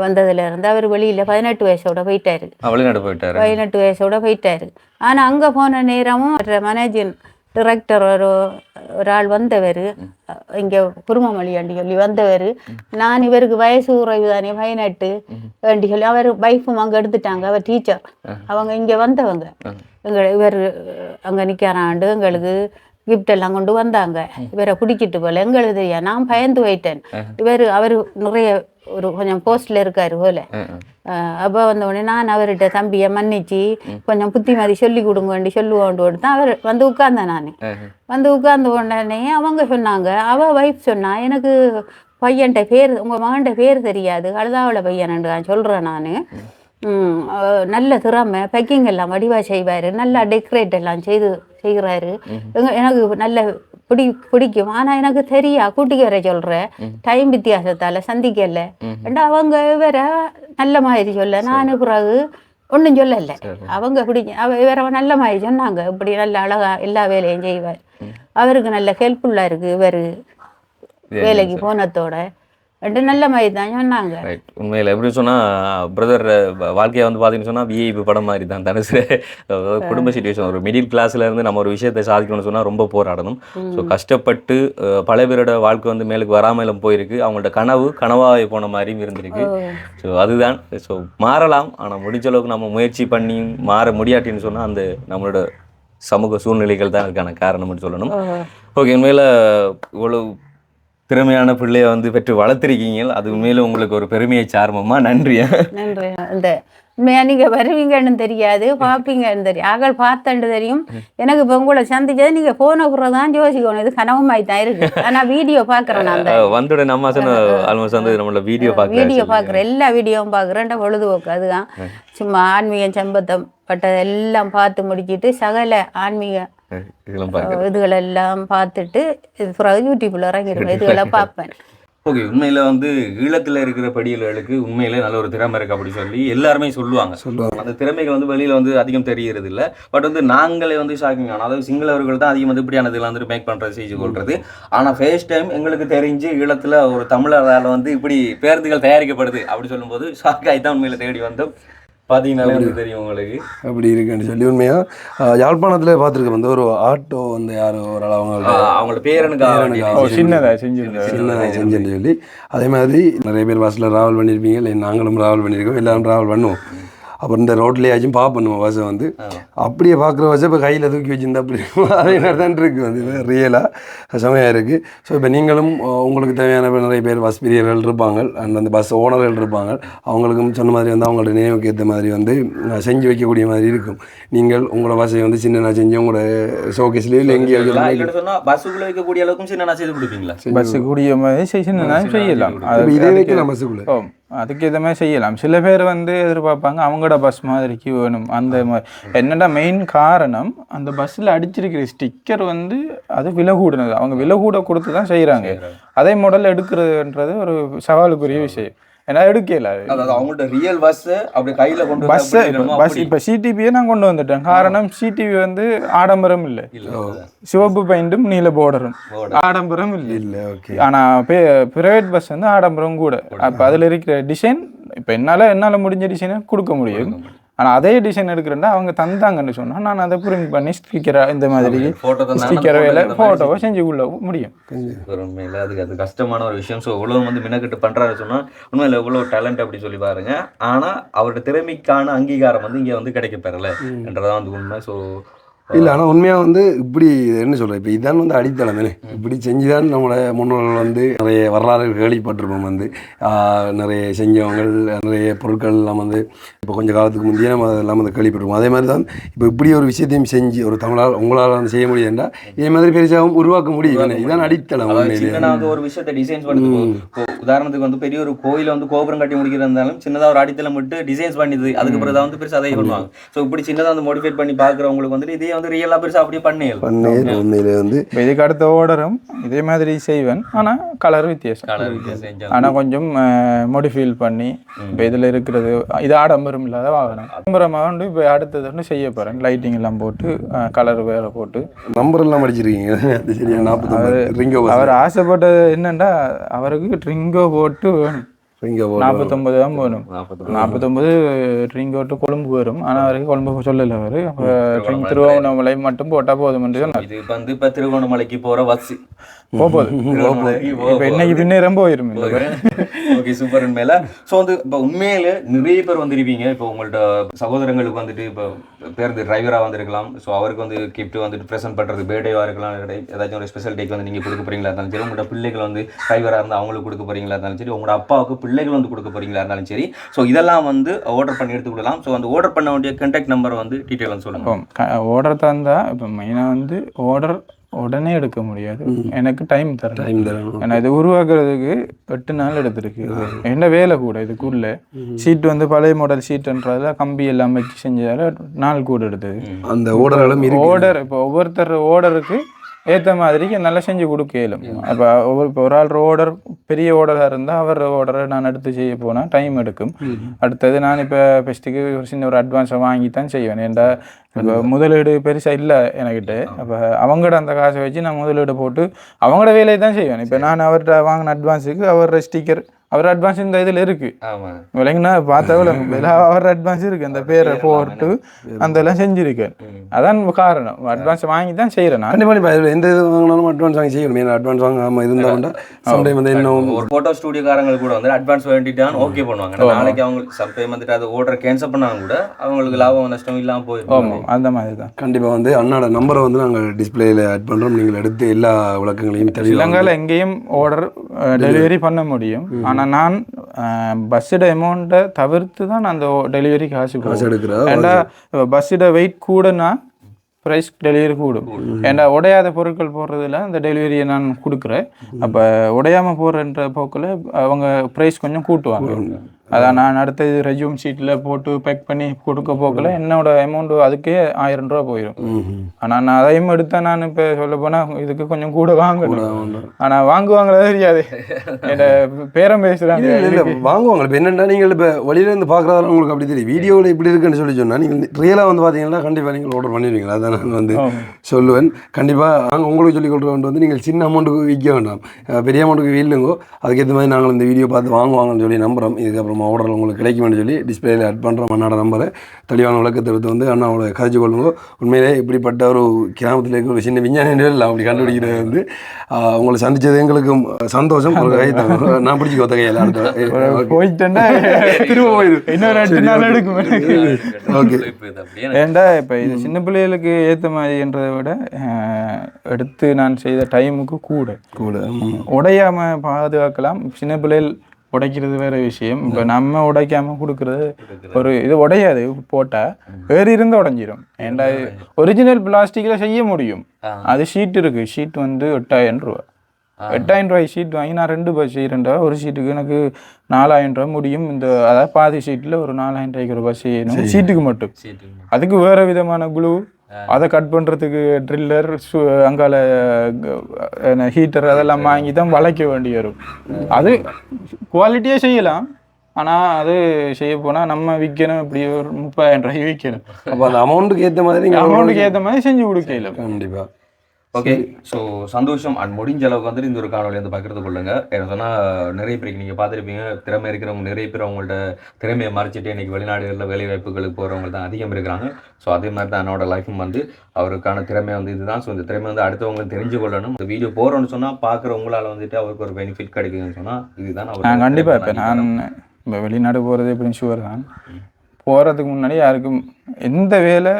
வந்ததுல இருந்து அவர் வெளியில் 18 வயசோட போயிட்டாரு. 18 வயசோட போயிட்டாரு. ஆனால் அங்கே போன நேரமும் மேனேஜிங் டிரெக்டர் ஒரு ஆள் வந்தவர், இங்கே குருமமொழி அண்டி சொல்லி வந்தவர். நான் இவருக்கு வயசு குறைவு தானே 18 வேண்டி சொல்லி அவர் வைஃபும் அங்கே எடுத்துட்டாங்க. அவர் டீச்சர், அவங்க இங்கே வந்தவங்க. இவர் அங்கே நிற்கிறாண்டு எங்களுக்கு கிஃப்ட் எல்லாம் கொண்டு வந்தாங்க. இவரை பிடிச்சிட்டு போல எங்களுக்கு தெரியா, நான் பயந்து போயிட்டேன். அவர் நிறைய ஒரு கொஞ்சம் போஸ்டில் இருக்கார் போல. அப்போ வந்தவுடனே நான் அவர்கிட்ட தம்பியை மன்னிச்சு கொஞ்சம் புத்திமதி சொல்லி கொடுங்கண்டி சொல்லுவோண்டு தான் அவர் வந்து உட்கார்ந்தேன். நான் வந்து உட்கார்ந்த உடனே அவங்க சொன்னாங்க, அவள் வைஃப் சொன்னா, எனக்கு பையன்கிட்ட பேர் உங்கள் மகன்கிட்ட பேர் தெரியாது, கழுதாவளை பையனண்டு நான் சொல்கிறேன். நான் நல்ல திறமை, பேக்கிங் எல்லாம் வடிவாக செய்வார், நல்லா டெக்கரேட் எல்லாம் செய்கிறாரு, எனக்கு நல்ல பிடிக்கும். ஆனால் எனக்கு தெரியா கூட்டிக்கு வர சொல்கிறேன், டைம் வித்தியாசத்தால் சந்திக்கல. அவங்க வேற நல்ல மாதிரி சொல்ல, நான் பிறகு ஒன்றும் சொல்லலை. அவங்க வேற நல்ல மாதிரி சொன்னாங்க, இப்படி நல்ல அழகா எல்லா வேலையும் செய்வார், அவருக்கு நல்ல ஹெல்ப்ஃபுல்லாக இருக்குது இவர் வேலைக்கு போனதோட நல்ல மாதிரி தான் சொன்னாங்க. உண்மையில் எப்படி சொன்னால் பிரதர் வாழ்க்கையை வந்து பார்த்தீங்கன்னு சொன்னால் விஐபி படம் மாதிரி தான். தனுசு குடும்ப சிச்சுவேஷன், ஒரு மிடில் கிளாஸில் இருந்து நம்ம ஒரு விஷயத்தை சாதிக்கணும்னு சொன்னால் ரொம்ப போராடணும். ஸோ கஷ்டப்பட்டு பல பேரோட வாழ்க்கை வந்து மேலுக்கு வராமலும் போயிருக்கு, அவங்கள்ட்ட கனவாக போன மாதிரியும் இருந்திருக்கு. ஸோ அதுதான். ஸோ மாறலாம், ஆனால் முடிஞ்ச அளவுக்கு நம்ம முயற்சி பண்ணி மாற முடியாட்டின்னு சொன்னால் அந்த நம்மளோட சமூக சூழ்நிலைகள் தான் அதுக்கான காரணம்னு சொல்லணும். ஓகே, உண்மையில் இவ்வளோ திறமையான பிள்ளைய வந்து பெற்று வளர்த்துருக்கீங்க, அது உண்மையில உங்களுக்கு ஒரு பெருமையை சார்மமா. நன்றி. இந்த உண்மையா நீங்கள் வருவீங்கன்னு தெரியாது, பார்ப்பீங்கன்னு தெரியும், ஆக்கள் பார்த்தண்டு தெரியும். எனக்கு இப்போ உங்களை சந்திச்சது நீங்கள் போன தான் யோசிக்கணும், இது கனவுமாய் தான் இருக்கு. ஆனால் வீடியோ பார்க்குறேன், நான் வந்துட நம்ம ஆல்மோஸ்ட் வந்து நம்மளோட வீடியோ பார்க்குறேன், எல்லா வீடியோவும் பார்க்குறேன். பொழுதுபோக்கு அதுதான். சும்மா ஆன்மீகம் சம்பந்தம் பட்டது எல்லாம் பார்த்து முடிச்சுட்டு சகல ஆன்மீக இதுகளெல்லாம் பார்த்துட்டு இது பிறகு யூடியூப்ல இறங்கிடுவேன், இதுகளை பார்ப்பேன். ஓகே, உண்மையில வந்து ஈழத்தில் இருக்கிற படியல்களுக்கு உண்மையிலே நல்ல ஒரு திறமை இருக்கு அப்படி சொல்லி எல்லாருமே சொல்லுவாங்க. அந்த திறமைகள் வந்து வெளியில வந்து அதிகம் தெரியறது இல்லை. பட் வந்து நாங்களே வந்து ஷாக்கிங் ஆனோம். அதாவது சிங்களவர்கள் தான் அதிகம் வந்து இப்படியானதுல வந்து மேக் பண்றது, செய்து கொள்றது. ஆனால் ஃபர்ஸ்ட் டைம் எங்களுக்கு தெரிஞ்சு ஈழத்தில் ஒரு தமிழரால் வந்து இப்படி பேருந்துகள் தயாரிக்கப்படுது அப்படி சொல்லும்போது ஷாக் ஆகி தான் உண்மையில தேடி வந்தோம். பார்த்தீங்கன்னா தெரியும் உங்களுக்கு. அப்படி இருக்குன்னு சொல்லி உண்மையாக யாழ்ப்பாணத்தில் பார்த்துருக்கேன் வந்து ஒரு ஆட்டோ வந்து யாரோ ஒரு அவங்களோட பேரனுக்கு சின்னதாக செஞ்சுருந்தேன் சின்னதாக செஞ்சுன்னு சொல்லி அதே மாதிரி நிறைய பேர் பஸ்ஸில் ட்ராவல் பண்ணியிருப்பீங்க இல்லை நாங்களும் ட்ராவல் பண்ணியிருக்கோம் எல்லாரும் ட்ராவல் பண்ணுவோம். அப்புறம் இந்த ரோட்லேயாச்சும் பார்ப்போம் பஸ்ஸை வந்து அப்படியே பார்க்குற பஸ்ஸை இப்போ கையில் தூக்கி வச்சுருந்தா அப்படி அதே மாதிரி தான் இருக்குது வந்து ரியலாக செமையாக இருக்குது. ஸோ இப்போ நீங்களும் உங்களுக்கு தேவையான நிறைய பேர் பஸ் பிரியர்கள் இருப்பாங்க அண்ட் அந்த பஸ் ஓனர்கள் இருப்பாங்க. அவங்களுக்கும் சொன்ன மாதிரி வந்து அவங்களோட நினைவுக்கு ஏற்ற மாதிரி வந்து செஞ்சு வைக்கக்கூடிய மாதிரி இருக்கும். நீங்கள் உங்களோட பஸ்ஸை வந்து சின்ன செஞ்சு உங்களோட ஷோகேஸ்லேயே இல்லை எங்கேயாவது சொன்னால் பஸ்ஸுக்குள்ளே வைக்கக்கூடிய அளவுக்கும் சின்ன செய்து கொடுப்பீங்களா? பஸ்ஸு கூடிய மாதிரி சின்ன செய்யலாம். இதே வைக்கலாம் பஸ்ஸுக்குள்ளே அதுக்கு எது மாதிரி செய்யலாம். சில பேர் வந்து எதிர்பார்ப்பாங்க அவங்களோட பஸ் மாதிரிக்கு வேணும் அந்த மாதிரி. என்னடா மெயின் காரணம் அந்த பஸ்ஸில் அடிச்சிருக்கிற ஸ்டிக்கர் வந்து அது விலை கூடுனது. அவங்க விலை கூட கொடுத்து தான் செய்கிறாங்க. அதே மாடல் எடுக்கிறதுன்றது ஒரு சவாலுக்குரிய விஷயம். ஏன்னா எடுக்கல அவங்கள்ட்ட ரியல் பஸ் அப்படி கையில கொண்டு பஸ் இப்போ சிடிபியை நான் கொண்டு வந்துட்டேன். காரணம் சிடிவி வந்து ஆடம்பரம் இல்லை, சிவப்பு பெயிண்டும் நீல போர்டரும் ஆடம்பரம் இல்லை. ஆனால் பிரைவேட் பஸ் வந்து ஆடம்பரம் கூட. அப்போ அதில் இருக்கிற டிசைன் இப்போ என்னால் முடிஞ்ச டிசைனை கொடுக்க முடியும். ஆனால் அதே டிசைன் எடுக்கிறேன்னா அவங்க தந்தாங்கன்னு சொன்னால் நான் அதை பிரிண்ட் பண்ணி ஸ்டிக்கராக இந்த மாதிரி ஸ்டிக்கரை வேலை ஃபோட்டோவை செஞ்சு கொள்ள முடியும். உண்மையில் அது கஷ்டமான ஒரு விஷயம். ஸோ இவ்வளோ வந்து மினக்கிட்டு பண்ணுறாரு சொன்னால் உண்மையில் இவ்வளோ டேலண்ட் அப்படி சொல்லி பாருங்க. ஆனால் அவரோட திறமைக்கான அங்கீகாரம் வந்து இங்கே வந்து கிடைக்க பெறலை என்றதான் வந்து உண்மை. ஸோ இல்லை ஆனால் உண்மையாக வந்து இப்படி என்ன சொல்கிறேன், இப்போ இதான் வந்து அடித்தளம் தானே. இப்படி செஞ்சுதான் நம்மளோட முன்னோர்கள் வந்து நிறைய வரலாறு கேள்விப்பட்டிருப்போம். வந்து நிறைய செஞ்சவங்க நிறைய பொருட்கள் எல்லாம் வந்து இப்போ கொஞ்சம் காலத்துக்கு முந்தைய நம்ம அதெல்லாம் வந்து கேள்விப்பட்டிருப்போம். அதே மாதிரி தான் இப்போ இப்படி ஒரு விஷயத்தையும் செஞ்சு ஒரு தமிழால் உங்களால் வந்து செய்ய முடியும்னா இதே மாதிரி பெருசாகவும் உருவாக்க முடியும். இதான் அடித்தளம். வந்து ஒரு விஷயத்தை டிசைன்ஸ் பண்ணுது. உதாரணத்துக்கு வந்து பெரிய ஒரு கோயிலை வந்து கோபுரம் கட்டி முடிக்கிறதாலும் சின்னதாக ஒரு அடித்தளம் விட்டு டிசைன்ஸ் பண்ணிது. அதுக்கு பிறகு தான் வந்து பெருசாக அதை பண்ணுவாங்க. ஸோ இப்படி சின்னதாக வந்து மோடிஃபைட் பண்ணி பார்க்குறவங்களுக்கு வந்து இதே வந்து ரியலா பெருசா அப்படியே உண்மையிலே வந்து இதுக்கு அடுத்த ஆர்டரும் இதே மாதிரி செய்வேன். ஆனால் கலர் வித்தியாசம். ஆனால் கொஞ்சம் மோடிஃபைல் பண்ணி இப்போ இதில் இருக்கிறது இது ஆடம்பரம் இல்லாத வாகனம். ஆடம்பரமாக வந்து இப்போ அடுத்தது ஒன்று செய்ய போகிறேன். லைட்டிங் எல்லாம் போட்டு கலர் வேறு போட்டு நம்பர் எல்லாம் அடிச்சிருக்கீங்க. அவர் ஆசைப்பட்டது என்னென்னா அவருக்கு ட்ரிங்கோ போட்டு வேணும். 49 தான் போகணும். 49 ட்ரிங்கோ டு கொழும்பு வரும். ஆனால் அவருக்கு கொழும்பு சொல்லலை. அவர் அப்போ திருவண்ணாமலை மட்டும் போட்டால் போதும் என்று சொன்னார். இது வந்து இப்போ திருவண்ணாமலைக்கு போகிற பஸ் போகுது. இப்போ இன்னைக்கு பின்னேரம் போயிரும். Okay, super. உண்மையில ஸோ வந்து இப்போ உண்மையில நிறைய பேர் வந்துருப்பீங்க. இப்போ உங்கள்ட்ட சகோதரங்களுக்கு வந்துட்டு இப்போ பேருந்து டிரைவராக வந்திருக்கலாம். ஸோ அவருக்கு வந்து கிஃப்ட் வந்துட்டு ப்ரெசென்ட் பண்ணுறது பேர்டேவாக இருக்கலாம். ஏதாச்சும் ஒரு ஸ்பெஷல் டேக்கு வந்து நீங்கள் கொடுக்க போறீங்களா இருந்தாலும் சரி, உங்களோட பிள்ளைகள் வந்து டிரைவராக இருந்தால் அவங்களுக்கு கொடுக்க போறீங்களா இருந்தாலும் சரி, உங்களோட அப்பாவுக்கு பிள்ளைகள் வந்து கொடுக்க போறீங்களா இருந்தாலும் சரி, ஸோ இதெல்லாம் வந்து ஆர்டர் பண்ணி எடுத்துக்கொள்ளலாம். ஸோ அந்த ஆர்டர் பண்ண வேண்டிய கான்டாக்ட் நம்பர் வந்து டீட்டெயில் வந்து சொல்லுங்கள். ஆர்டர் தந்தா இப்போ மெயினாக வந்து ஆர்டர் உடனே எடுக்க முடியாது. எனக்கு டைம் தரணும். ஏன்னா இது உருவாக்குறதுக்கு 8 நாள் எடுத்திருக்கு. என்ன வேலை கூட இதுக்குள்ள சீட் வந்து பழைய மாடல் சீட்ன்றதுல கம்பி எல்லாம் வச்சு செஞ்சதால நாள் கூட எடுத்தது. அந்த ஆர்டர் இப்போ ஒவ்வொருத்தர் ஆர்டருக்கு ஏற்ற மாதிரி நல்லா செஞ்சு கொடுக்க இயலும். அப்போ ஒரு ஆள் ஆர்டர் பெரிய ஆர்டராக இருந்தால் அவர் ஆர்டரை நான் எடுத்து செய்ய போனால் டைம் எடுக்கும். அடுத்தது நான் இப்போ ஃபஸ்ட்டுக்கு ஒரு சின்ன ஒரு அட்வான்ஸை வாங்கி தான் செய்வேன். ஏன்டா இப்போ முதலீடு பெருசாக இல்லை என்கிட்ட. அப்போ அவங்கள்ட அந்த காசை வச்சு நான் முதலீடு போட்டு அவங்களோட வேலையை தான் செய்வேன். இப்போ நான் அவர்கிட்ட வாங்கின அட்வான்ஸுக்கு அவர் ஸ்டிக்கர் அவர் அட்வான்ஸ் இந்த இதில் இருக்கு விலைங்கண்ணா பார்த்தவள அவர் அட்வான்ஸ் இருக்கு. அந்த பேரை போட்டு அந்த எல்லாம் செஞ்சிருக்கேன். அதான் காரணம். அட்வான்ஸ் வாங்கி தான் செய்கிறேன். கண்டிப்பாக எந்த இது வாங்கினாலும் அட்வான்ஸ் வாங்கி செய்யணும். அட்வான்ஸ் வாங்காமல் இருந்தால் சம்டைம் வந்து இன்னும் ஒரு ஃபோட்டோ ஸ்டூடியோக்காரங்க கூட வந்து அட்வான்ஸ் வேண்டிட்டான் ஓகே பண்ணுவாங்க. நாளைக்கு அவங்களுக்கு சம்டைம் வந்துட்டு அது ஆர்டர் கேன்சல் பண்ணாங்க கூட அவங்களுக்கு லாபம் நஷ்டம் இல்லாமல் போயிருக்கும். அந்த மாதிரி தான். கண்டிப்பாக வந்து அண்ணாட நம்பரை வந்து நாங்கள் டிஸ்பிளேயில் ஆட் பண்ணுறோம். நீங்கள் எடுத்து எல்லா விளக்கங்களையும் தெளிவாக எங்கேயும் ஆர்டர் டெலிவரி பண்ண முடியும். ஆனால் நான் பஸ்ஸோட அமௌண்ட்டை தவிர்த்து தான் அந்த டெலிவரி காசு எடுக்கிறேன். ஏன்னா பஸ்ஸோட வெயிட் கூடனா ப்ரைஸ் டெலிவரி கூடும். ஏன்னா உடையாத பொருட்கள் போடுறதுல அந்த டெலிவரியை நான் கொடுக்குறேன். அப்போ உடையாமல் போடுறன்ற போக்கில் அவங்க ப்ரைஸ் கொஞ்சம் கூட்டுவாங்க. அதான் நான் அடுத்தது ரெஜூம் ஷீட்டில் போட்டு பேக் பண்ணி கொடுக்க போக்கில் என்னோட அமௌண்ட்டு அதுக்கே 1000 ரூபா போயிடும். ஆனால் நான் அதையும் எடுத்தா நான் இப்போ சொல்ல போனால் இதுக்கு கொஞ்சம் கூட வாங்கணும். ஆனால் வாங்குவாங்களே தெரியாது. என்னோட பேரம் பேசுகிறாங்க இல்லை வாங்குவாங்க. இப்போ என்னென்னா நீங்கள் இப்போ வழியிலேருந்து பார்க்குறதால உங்களுக்கு அப்படி தெரியும். வீடியோவில் இப்படி இருக்குன்னு சொல்லி சொன்னால் நீங்கள் ரியலாக வந்து பார்த்தீங்கன்னா கண்டிப்பாக நீங்கள் ஆர்டர் பண்ணிடுவீங்களா? அதை நான் வந்து சொல்லுவேன். கண்டிப்பாக நாங்கள் உங்களுக்கு சொல்லிக் கொடுக்குறவன் வந்து நீங்கள் சின்ன அமௌண்ட்டுக்கு விற்க வேண்டாம், பெரிய அமௌண்ட்டுக்கு வீல்லுங்கோ. அதுக்கேற்ற மாதிரி நாங்கள் இந்த வீடியோ பார்த்து வாங்குவாங்கன்னு சொல்லி நம்புகிறோம். இதுக்கப்புறம் அப்புறமா ஆர்டர் உங்களுக்கு கிடைக்கும்னு சொல்லி டிஸ்பிளேல ஆட் பண்ணுறோம் அண்ணாட நம்பரை தெளிவான விளக்கத்தை எடுத்து வந்து அண்ணாவோட கதைச்சு கொள்ளுங்க. உண்மையிலே இப்படிப்பட்ட ஒரு கிராமத்தில் இருக்க ஒரு சின்ன விஞ்ஞானிகள் இல்லை அப்படி கண்டுபிடிக்கிறது வந்து உங்களை சந்திச்சது எங்களுக்கும் சந்தோஷம். ஒரு கை தான் நான் பிடிச்சி கையில் அடுத்த போயிட்டேன்னா திரும்ப போயிடு இன்னொரு 2 நாள் எடுக்கும். ஓகே. ஏன்டா இப்போ இது சின்ன பிள்ளைகளுக்கு ஏற்ற மாதிரின்றதை விட எடுத்து நான் செய்த டைமுக்கு கூட உடையாம பாதுகாக்கலாம். சின்ன பிள்ளைகள் உடைக்கிறது வேற விஷயம். இப்போ நம்ம உடைக்காம கொடுக்கறது ஒரு இது உடையாது, போட்டா வேறு இருந்து உடஞ்சிடும். ஏன்டா ஒரிஜினல் பிளாஸ்டிக்ல செய்ய முடியும். அது ஷீட் இருக்கு, ஷீட் வந்து 8000 ரூபா. 8000 ரூபாய் ஷீட் வாங்கி நான் 2 பஸ் செய்கிறேன்டா. ஒரு ஷீட்டுக்கு எனக்கு 4000 ரூபா முடியும். இந்த அதாவது பாதி ஷீட்டில் ஒரு 4000 ரூபாய் செய்யணும் ஷீட்டுக்கு மட்டும். அதுக்கு வேறு விதமான குளூ, அதை கட் பண்ணுறதுக்கு ட்ரில்லர், அங்கால ஹீட்டர் அதெல்லாம் வாங்கி தான் வளைக்க வேண்டி வரும். அது குவாலிட்டியாக செய்யலாம், ஆனால் அது செய்ய போனால் நம்ம விற்கணும் இப்படி ஒரு 30,000 ரூபாய் விற்கணும். அப்போ அந்த அமௌண்ட்டுக்கு ஏற்ற மாதிரி அமௌண்ட்டுக்கு ஏற்ற மாதிரி செஞ்சு கொடுக்கல. கண்டிப்பாக. ஓகே. ஸோ சந்தோஷம். அண்ட் முடிஞ்ச அளவுக்கு வந்துட்டு இந்த ஒரு காணொலி வந்து பகிர்ந்து கொள்ளுங்க. என்ன சொன்னால் நிறைய பேருக்கு நீங்கள் பார்த்துருப்பீங்க, திறமை இருக்கிறவங்க நிறைய பேர் அவங்கள்ட்ட திறமையை மறைச்சிட்டு இன்றைக்கி வெளிநாடுகளில் வேலை வாய்ப்புகளுக்கு போகிறவங்க தான் அதிகம் இருக்கிறாங்க. ஸோ அதே மாதிரி தான் என்னோட லைஃபும் வந்து அவருக்கான திறமை வந்து இதுதான். ஸோ இந்த திறமை வந்து அடுத்தவங்களுக்கு தெரிஞ்சு கொள்ளணும். இந்த வீடியோ போகிறோன்னு சொன்னால் பார்க்குறவங்களால் வந்துட்டு அவருக்கு ஒரு பெனிஃபிட் கிடைக்குதுன்னு சொன்னால் இதுதான் நான் கண்டிப்பாக. இப்போ நான் இப்போ வெளிநாடு போகிறது எப்படின்னு ஷுவர் தான். போகிறதுக்கு முன்னாடி யாருக்கும் எந்த வேலை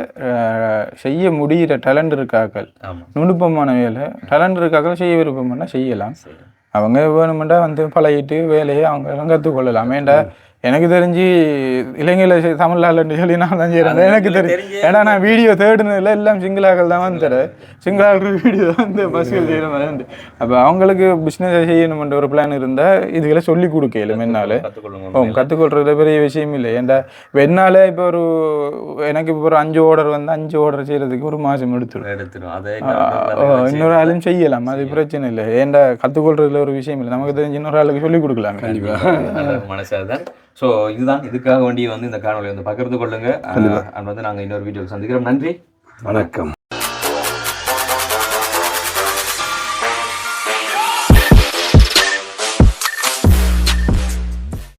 செய்ய முடிகிற டேலண்ட் இருக்காக்கள், நுணுப்பமான வேலை டேலண்ட் இருக்காக்கள் செய்ய விருப்பம்னா செய்யலாம். அவங்க வேணுமெண்டா வந்து பழகிட்டு வேலையை அவங்க கற்றுக்கொள்ளலாம். ஏன்டா எனக்கு தெரிஞ்சு இலங்கையில் தமிழ்நாடுன்னு சொல்லி நான் தான் செய்கிறேன். எனக்கு தெரியும். ஏன்னா நான் வீடியோ தேடுனதில் எல்லாம் சிங்களாக்கள் தான் வந்து தரேன். சிங்களாக்கள் வீடியோ தான் வந்து பஸ்கள் செய்கிற மாதிரி வந்து. அப்போ அவங்களுக்கு பிஸ்னஸ் செய்யணுமென்ற ஒரு பிளான் இருந்தால் இதுகளை சொல்லி கொடுக்கலும். என்னால் கற்றுக்கொள்றதுல பெரிய விஷயம் இல்லை. ஏன்டா என்னால் இப்போ ஒரு எனக்கு இப்போ ஒரு 5 ஆர்டர் வந்து 5 ஆர்டர் செய்கிறதுக்கு ஒரு மாதம் எடுத்துடும். இன்னொரு ஆளும் செய்யலாம், அது பிரச்சனை இல்லை. ஏன்டா கற்றுக்கொள்றதுல ஒரு விஷயம் இல்லை. நமக்கு தெரிஞ்சு இன்னொரு ஆளுக்கு சொல்லிக் கொடுக்கலாம். கண்டிப்பாக மனசாதான். ஸோ இதுதான், இதுக்காக வேண்டிய வந்து இந்த காணொலி வந்து பகிர்ந்து கொள்ளுங்க. அண்ட் வந்து நாங்கள் இன்னொரு வீடியோவில் சந்திக்கிறோம். நன்றி, வணக்கம்.